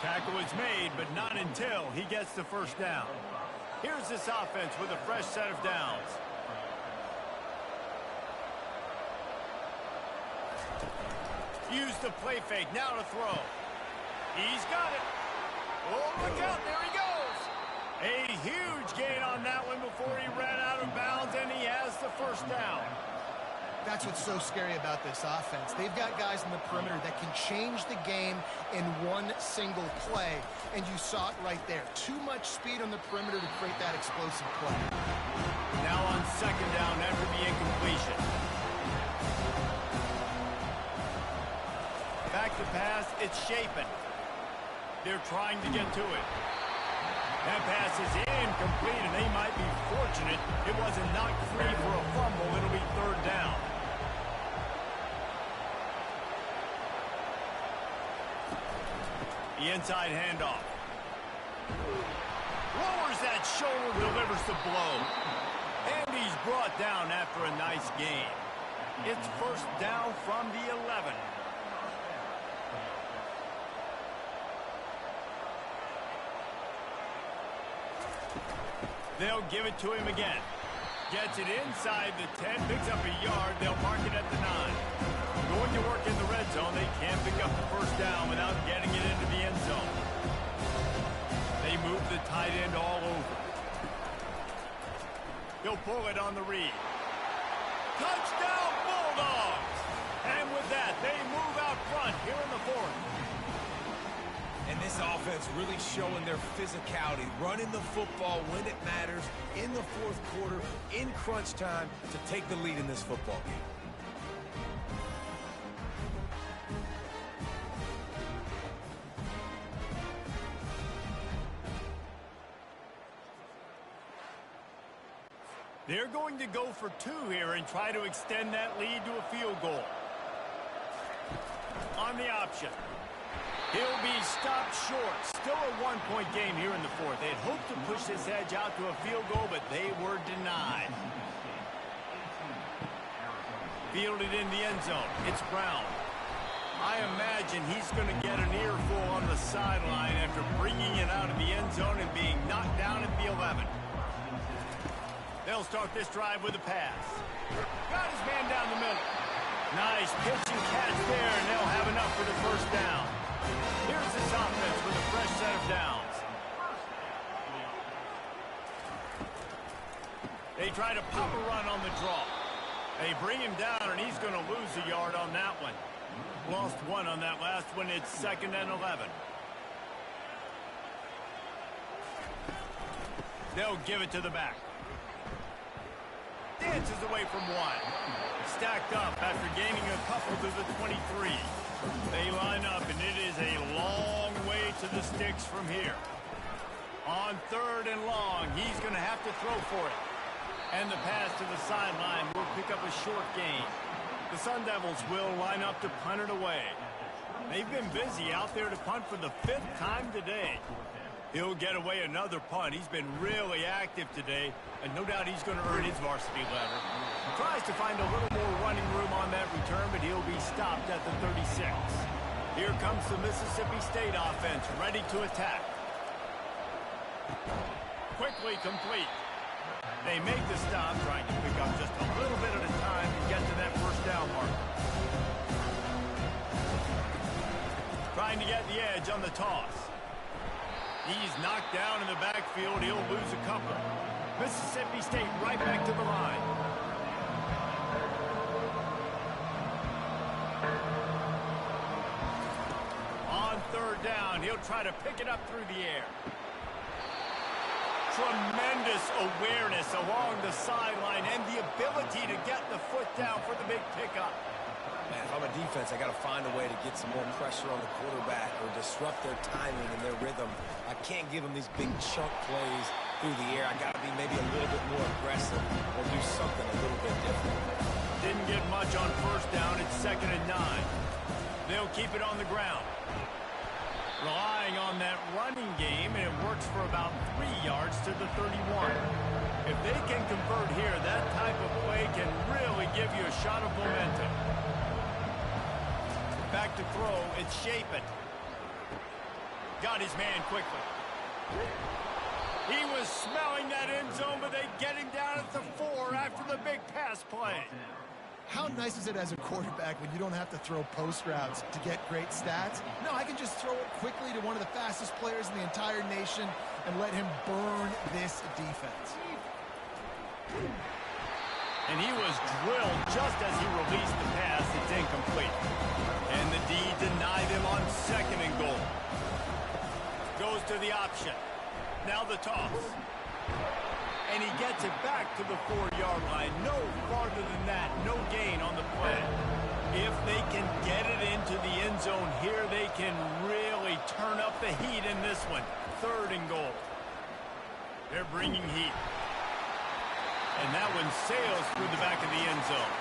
Tackle is made, but not until he gets the first down. Here's this offense with a fresh set of downs. Use the play fake, now to throw. He's got it. Oh, look out, there he goes. A huge gain on that one before he ran out of bounds, and he has the first down. That's what's so scary about this offense. They've got guys in the perimeter that can change the game in one single play, and you saw it right there. Too much speed on the perimeter to create that explosive play. Now on 2nd down after the incompletion. Back to pass, it's Shapen. They're trying to get to it. That pass is incomplete, and they might be fortunate it wasn't knocked free for a fumble. It'll be 3rd down. The inside handoff. Lowers that shoulder, delivers the blow. And he's brought down after a nice gain. It's 1st down from the 11. They'll give it to him again. Gets it inside the 10, picks up a yard. They'll mark it at the 9. Going to work in the red zone. They can't pick up the first down without getting it into the end zone. They move the tight end all over. He'll pull it on the read. Touchdown, Bulldogs! And with that, they move out front here in the 4th. And this offense really showing their physicality, running the football when it matters, in the 4th quarter, in crunch time, to take the lead in this football game. They're going to go for 2 here and try to extend that lead to a field goal. On the option. He'll be stopped short. Still a 1-point game here in the 4th. They'd hoped to push this edge out to a field goal, but they were denied. Fielded in the end zone. It's Brown. I imagine he's going to get an earful on the sideline after bringing it out of the end zone and being knocked down at the 11. They'll start this drive with a pass. Got his man down the middle. Nice pitch and catch there, and they'll have enough for the first down. Here's this offense with a fresh set of downs. They try to pop a run on the draw. They bring him down, and he's going to lose a yard on that one. Lost 1 on that last one. It's 2nd and 11. They'll give it to the back. Dances away from 1. Stacked up after gaining a couple to the 23. They line up, and it is a long way to the sticks from here. On 3rd and long, he's going to have to throw for it. And the pass to the sideline will pick up a short gain. The Sun Devils will line up to punt it away. They've been busy out there to punt for the 5th time today. He'll get away another punt. He's been really active today, and no doubt he's going to earn his varsity letter. Tries to find a little more running room on that return, but he'll be stopped at the 36. Here comes the Mississippi State offense, ready to attack. Quickly complete. They make the stop, trying to pick up just a little bit at a time to get to that first down mark. Trying to get the edge on the toss. He's knocked down in the backfield. He'll lose a couple. Mississippi State right back to the line. On third down, he'll try to pick it up through the air. Tremendous awareness along the sideline and the ability to get the foot down for the big pickup. Man, if I'm a defense, I got to find a way to get some more pressure on the quarterback or disrupt their timing and their rhythm. I can't give them these big chunk plays through the air. I got to be maybe a little bit more aggressive or do something a little bit different. Didn't get much on first down. It's 2nd and 9. They'll keep it on the ground. Relying on that running game, and it works for about 3 yards to the 31. If they can convert here, that type of play can really give you a shot of momentum. Back to throw, it's Shapen. Got his man quickly. He was smelling that end zone, but they get him down at the 4 after the big pass play. How nice is it as a quarterback when you don't have to throw post routes to get great stats? No, I can just throw it quickly to one of the fastest players in the entire nation and let him burn this defense. And he was drilled just as he released the pass. It's incomplete. And the D denied him on 2nd and goal. Goes to the option. Now the toss. And he gets it back to the 4-yard line. No farther than that. No gain on the play. If they can get it into the end zone here, they can really turn up the heat in this one. 3rd and goal. They're bringing heat. And that one sails through the back of the end zone.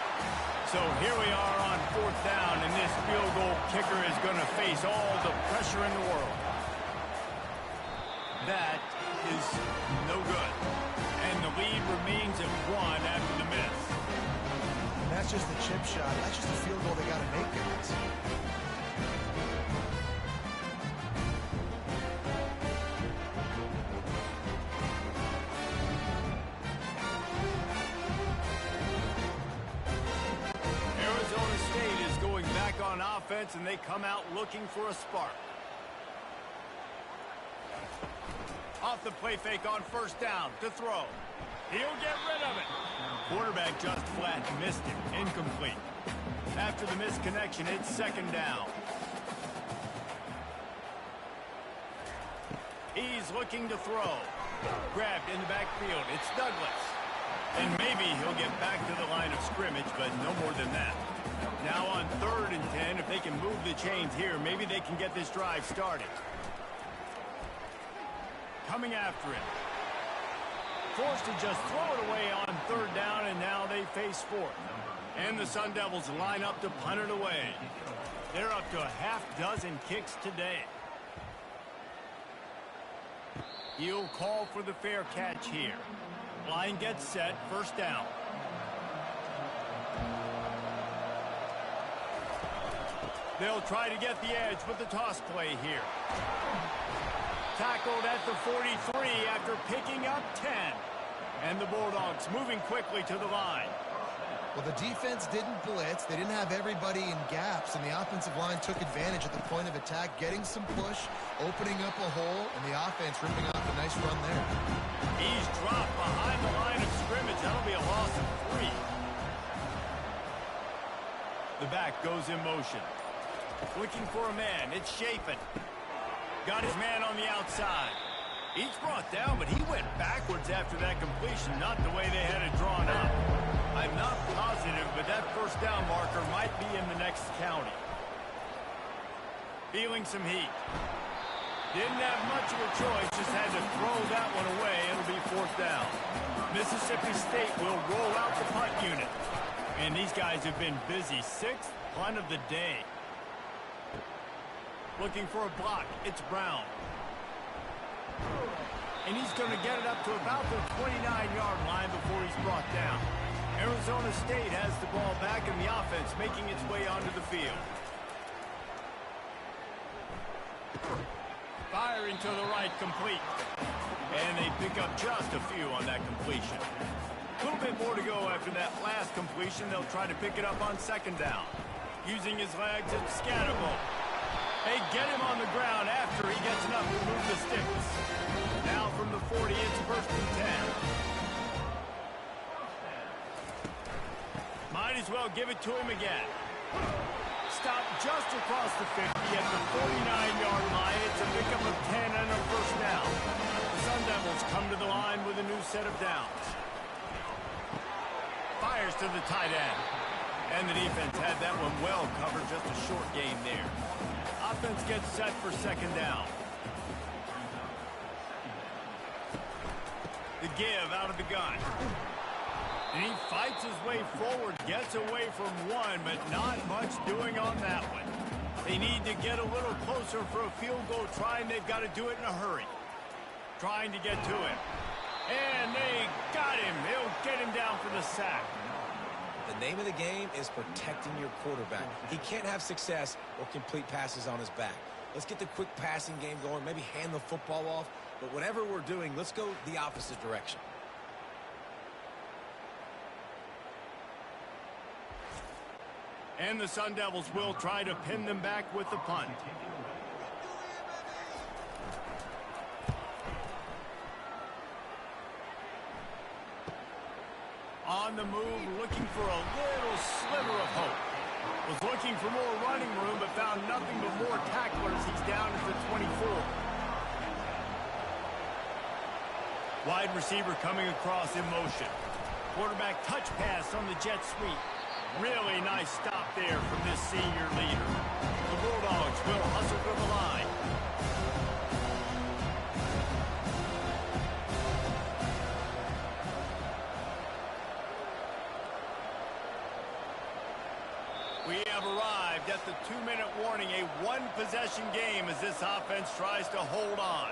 So here we are on 4th down, and this field goal kicker is going to face all the pressure in the world. That is no good. And the lead remains at 1 after the miss. That's just a chip shot. That's just a field goal they got to make, guys. Arizona State is going back on offense, and they come out looking for a spark. Off the play fake on 1st down to throw. He'll get rid of it. Quarterback just flat missed it. Incomplete. After the misconnection, it's 2nd down. He's looking to throw. Grabbed in the backfield. It's Douglas. And maybe he'll get back to the line of scrimmage, but no more than that. Now on 3rd and 10, if they can move the chains here, maybe they can get this drive started. Coming after him. Forced to just throw it away on 3rd down, and now they face 4th. And the Sun Devils line up to punt it away. They're up to a half-dozen kicks today. He'll call for the fair catch here. Line gets set, 1st down. They'll try to get the edge with the toss play here. Tackled at the 43 after picking up 10. And the Bulldogs moving quickly to the line. Well, the defense didn't blitz. They didn't have everybody in gaps, and the offensive line took advantage at the point of attack, getting some push, opening up a hole, and the offense ripping off a nice run there. He's dropped behind the line of scrimmage. That'll be a loss of 3. The back goes in motion. Looking for a man. It's Shapen. Got his man on the outside. He's brought down, but he went backwards after that completion, not the way they had it drawn up. I'm not positive, but that 1st down marker might be in the next county. Feeling some heat. Didn't have much of a choice, just had to throw that one away. It'll be 4th down. Mississippi State will roll out the punt unit. And these guys have been busy. 6th punt of the day. Looking for a block. It's Brown. And he's going to get it up to about the 29-yard line before he's brought down. Arizona State has the ball back in the offense, making its way onto the field. Firing to the right, complete. And they pick up just a few on that completion. A little bit more to go after that last completion. They'll try to pick it up on 2nd down. Using his legs, it's Scatterbo. They get him on the ground after he gets enough to move the sticks. Now from the 40, it's 1st and 10. Might as well give it to him again. Stop just across the 50 at the 49-yard line. It's a pickup of 10 and a 1st down. The Sun Devils come to the line with a new set of downs. Fires to the tight end. And the defense had that one well covered, just a short gain there. Offense gets set for 2nd down. The give out of the gun. And he fights his way forward, gets away from one, but not much doing on that one. They need to get a little closer for a field goal try, and they've got to do it in a hurry. Trying to get to him. And they got him. They'll get him down for the sack. The name of the game is protecting your quarterback. He can't have success or complete passes on his back. Let's get the quick passing game going, maybe hand the football off. But whatever we're doing, let's go the opposite direction. And the Sun Devils will try to pin them back with the punt. On the move, looking for a little sliver of hope. Was looking for more running room, but found nothing but more tacklers. He's down at the 24. Wide receiver coming across in motion. Quarterback touch pass on the jet sweep. Really nice stop there from this senior leader. The Bulldogs will hustle to the line. We have arrived at the 2-minute warning, a one-possession game as this offense tries to hold on.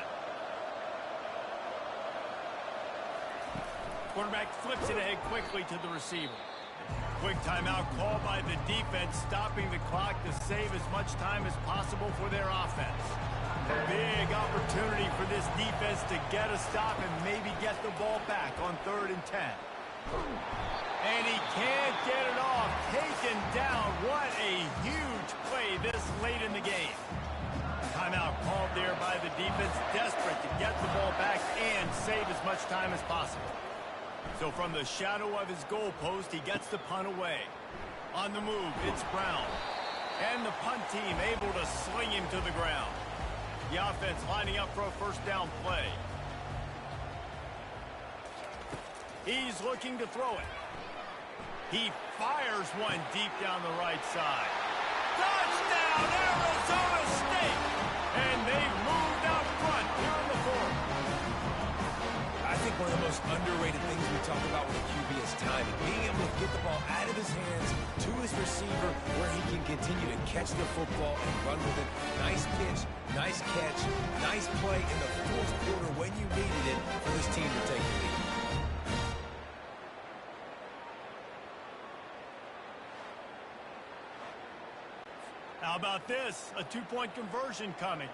Quarterback flips it ahead quickly to the receiver. Quick timeout called by the defense, stopping the clock to save as much time as possible for their offense. Big opportunity for this defense to get a stop and maybe get the ball back on 3rd and 10. And he can't get it off. Taken down. What a huge play this late in the game. Timeout called there by the defense, desperate to get the ball back and save as much time as possible. So from the shadow of his goal post, he gets the punt away. On the move, it's Brown. And the punt team able to sling him to the ground. The offense lining up for a 1st down play. He's looking to throw it. He fires one deep down the right side. Touchdown, Arizona State! And they've moved out front here in the 4th. I think one of the most underrated things we talk about with a QB is timing. Being able to get the ball out of his hands to his receiver where he can continue to catch the football and run with it. Nice pitch, nice catch, nice play in the 4th quarter when you needed it for this team to take the lead. How about this? A 2-point conversion coming.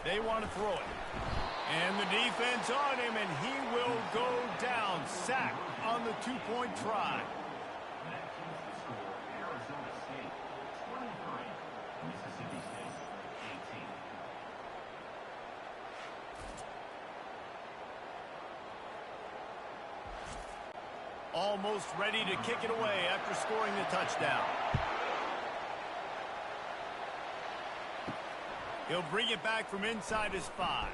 They want to throw it. And the defense on him, and he will go down. Sack on the 2-point try. Almost ready to kick it away after scoring the touchdown. He'll bring it back from inside his 5.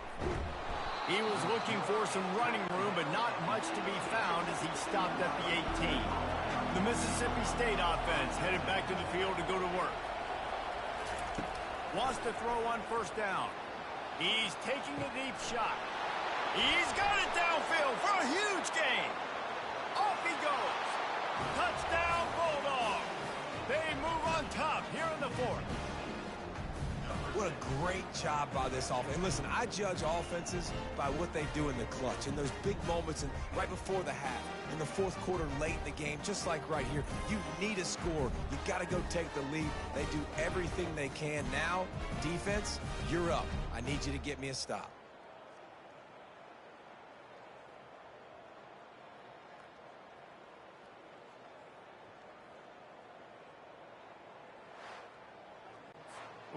He was looking for some running room, but not much to be found as he stopped at the 18. The Mississippi State offense headed back to the field to go to work. Wants to throw on 1st down. He's taking a deep shot. He's got it downfield for a huge gain. Off he goes. Touchdown, Bulldogs. They move on top here in the 4th. What a great job by this offense. And listen, I judge offenses by what they do in the clutch, in those big moments and right before the half, in the 4th quarter, late in the game, just like right here. You need a score. You got to go take the lead. They do everything they can. Now, defense, you're up. I need you to get me a stop.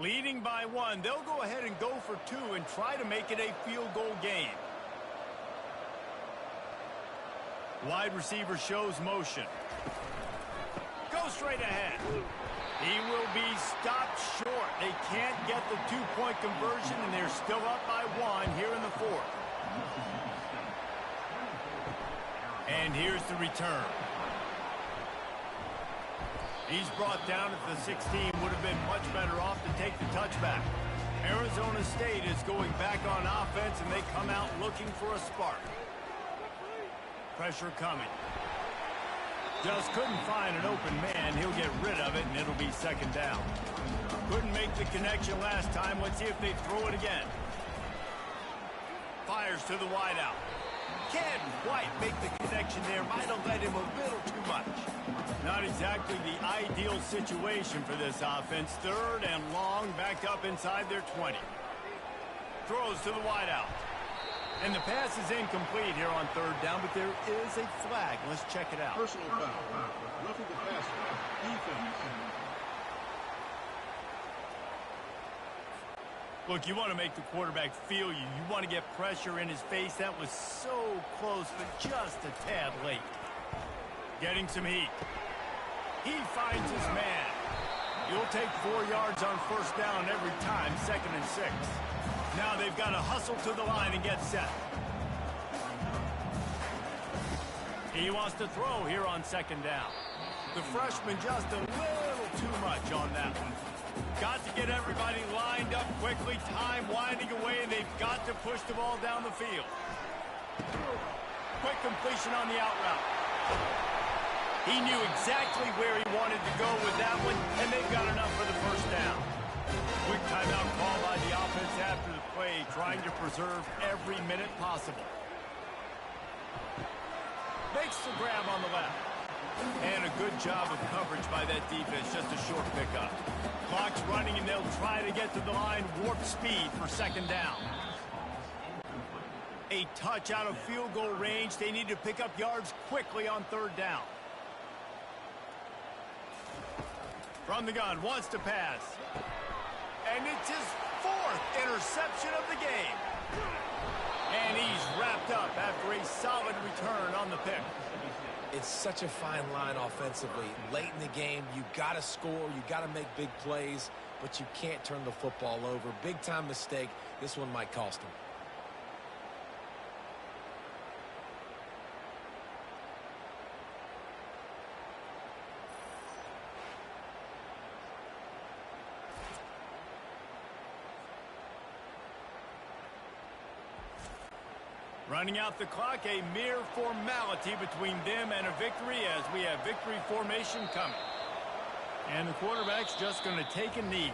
Leading by 1, they'll go ahead and go for 2 and try to make it a field goal game. Wide receiver shows motion. Go straight ahead. He will be stopped short. They can't get the 2-point conversion, and they're still up by 1 here in the 4th. And here's the return. He's brought down at the 16. Would have been much better off to take the touchback. Arizona State is going back on offense, and they come out looking for a spark. Pressure coming. Just couldn't find an open man. He'll get rid of it, and it'll be second down. Couldn't make the connection last time. Let's see if they throw it again. Fires to the wideout. Can't quite make the connection there. Might have led him a little too much. Not exactly the ideal situation for this offense. 3rd and long, backed up inside their 20. Throws to the wideout. And the pass is incomplete here on 3rd down, but there is a flag. Let's check it out. Personal foul. Roughing the passer. Defense. Look, you want to make the quarterback feel you. You want to get pressure in his face. That was so close, but just a tad late. Getting some heat. He finds his man. He'll take 4 yards on 1st down every time, 2nd and 6. Now they've got to hustle to the line and get set. He wants to throw here on 2nd down. The freshman just a little too much on that one. Got to get everybody lined up quickly. Time winding away, and they've got to push the ball down the field. Quick completion on the out route. He knew exactly where he wanted to go with that one, and they've got enough for the 1st down. Quick timeout call by the offense after the play, trying to preserve every minute possible. Makes the grab on the left. And a good job of coverage by that defense, just a short pickup. Clock's running, and they'll try to get to the line, warp speed for 2nd down. A touch out of field goal range. They need to pick up yards quickly on 3rd down. From the gun, wants to pass. And it's his 4th interception of the game. And he's wrapped up after a solid return on the pick. It's such a fine line offensively. Late in the game, you got to score, you got to make big plays, but you can't turn the football over. Big-time mistake. This one might cost him. Running out the clock, a mere formality between them and a victory as we have victory formation coming. And the quarterback's just going to take a knee.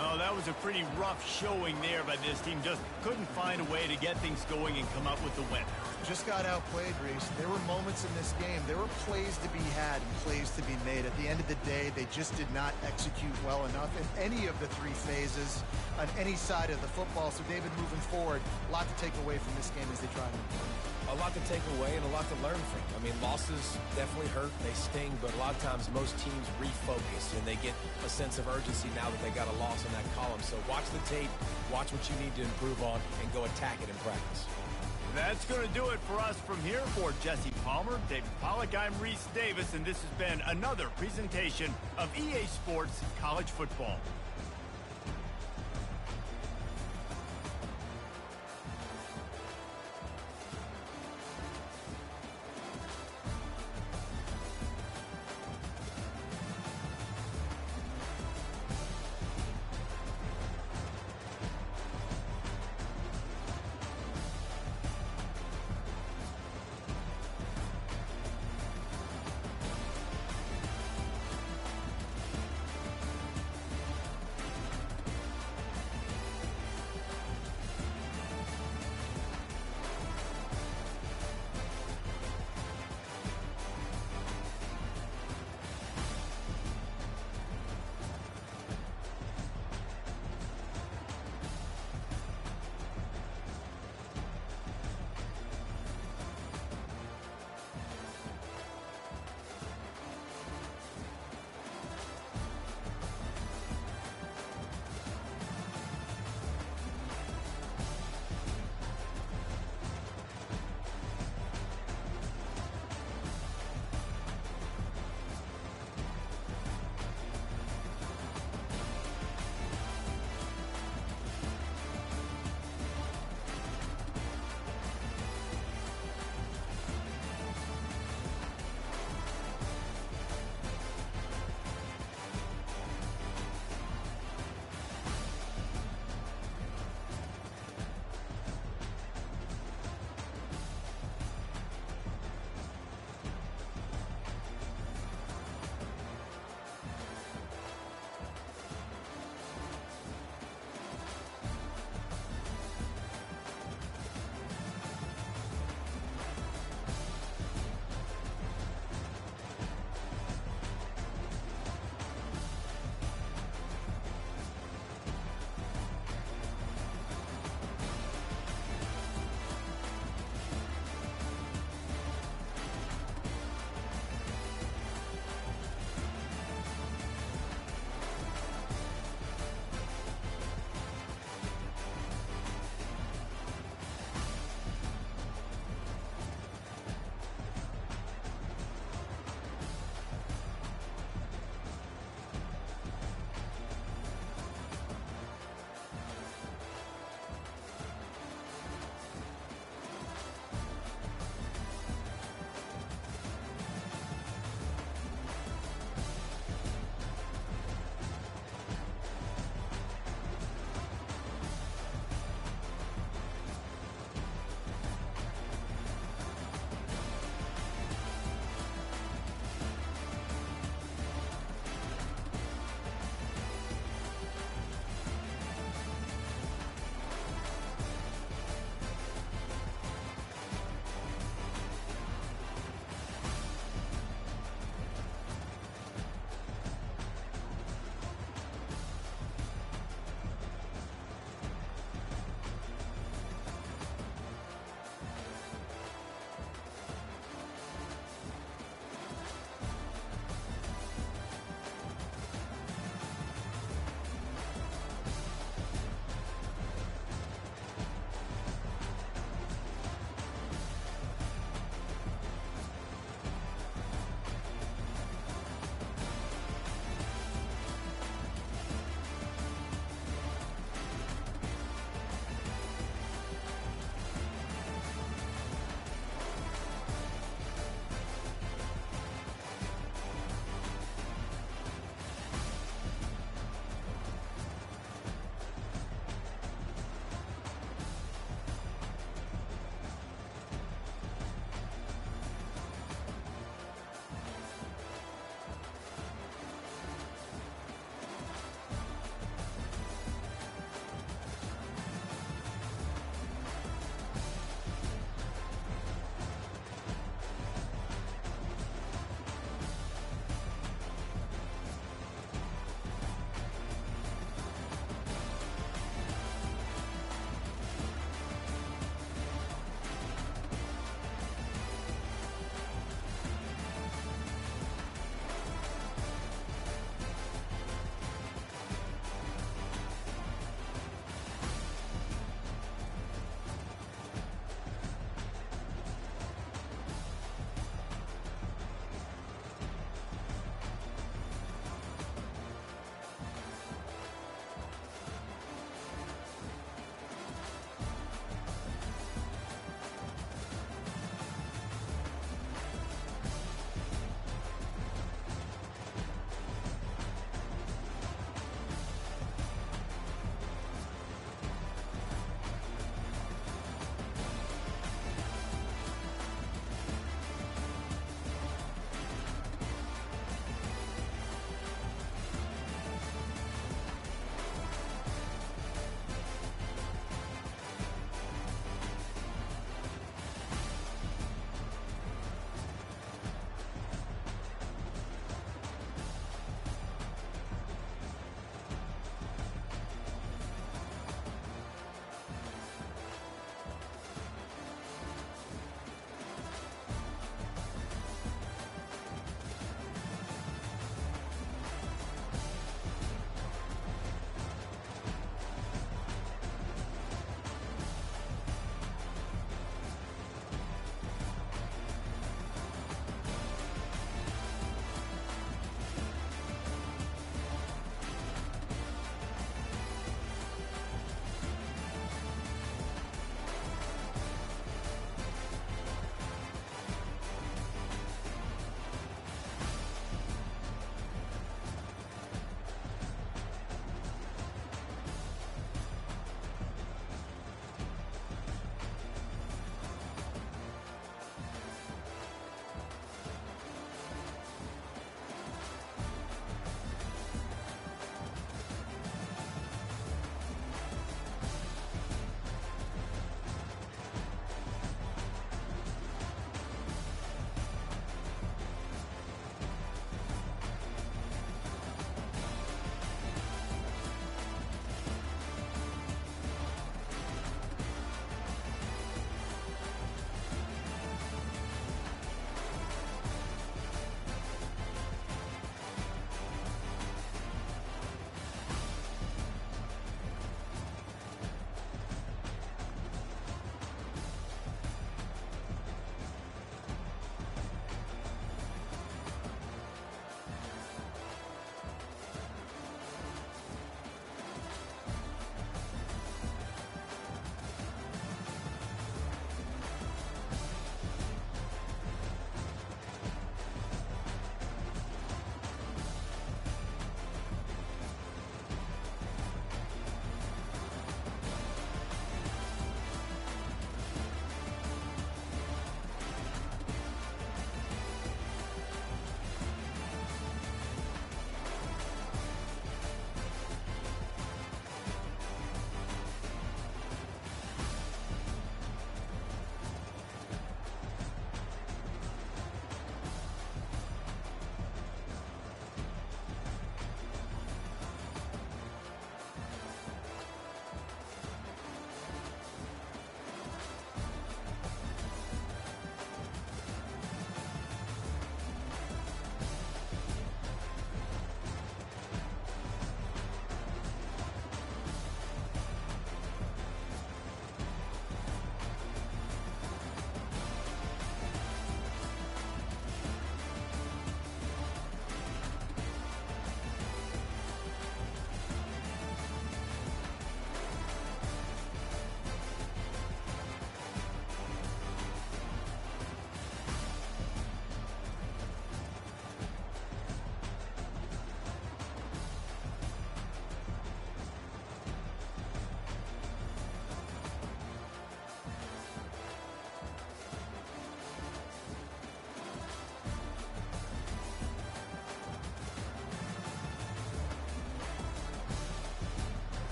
Oh, that was a pretty rough showing there by this team. Just couldn't find a way to get things going and come up with the win. Just got outplayed, Reese. There were moments in this game. There were plays to be had and plays to be made. At the end of the day, they just did not execute well enough in any of the 3 phases on any side of the football. So, David, moving forward, a lot to take away from this game as they try to improve. A lot to take away and a lot to learn from. I mean, losses definitely hurt, they sting, but a lot of times most teams refocus and they get a sense of urgency now that they got a loss in that column. So watch the tape, watch what you need to improve on, and go attack it in practice. That's going to do it for us from here. For Jesse Palmer, David Pollack, I'm Reese Davis, and this has been another presentation of EA Sports College Football.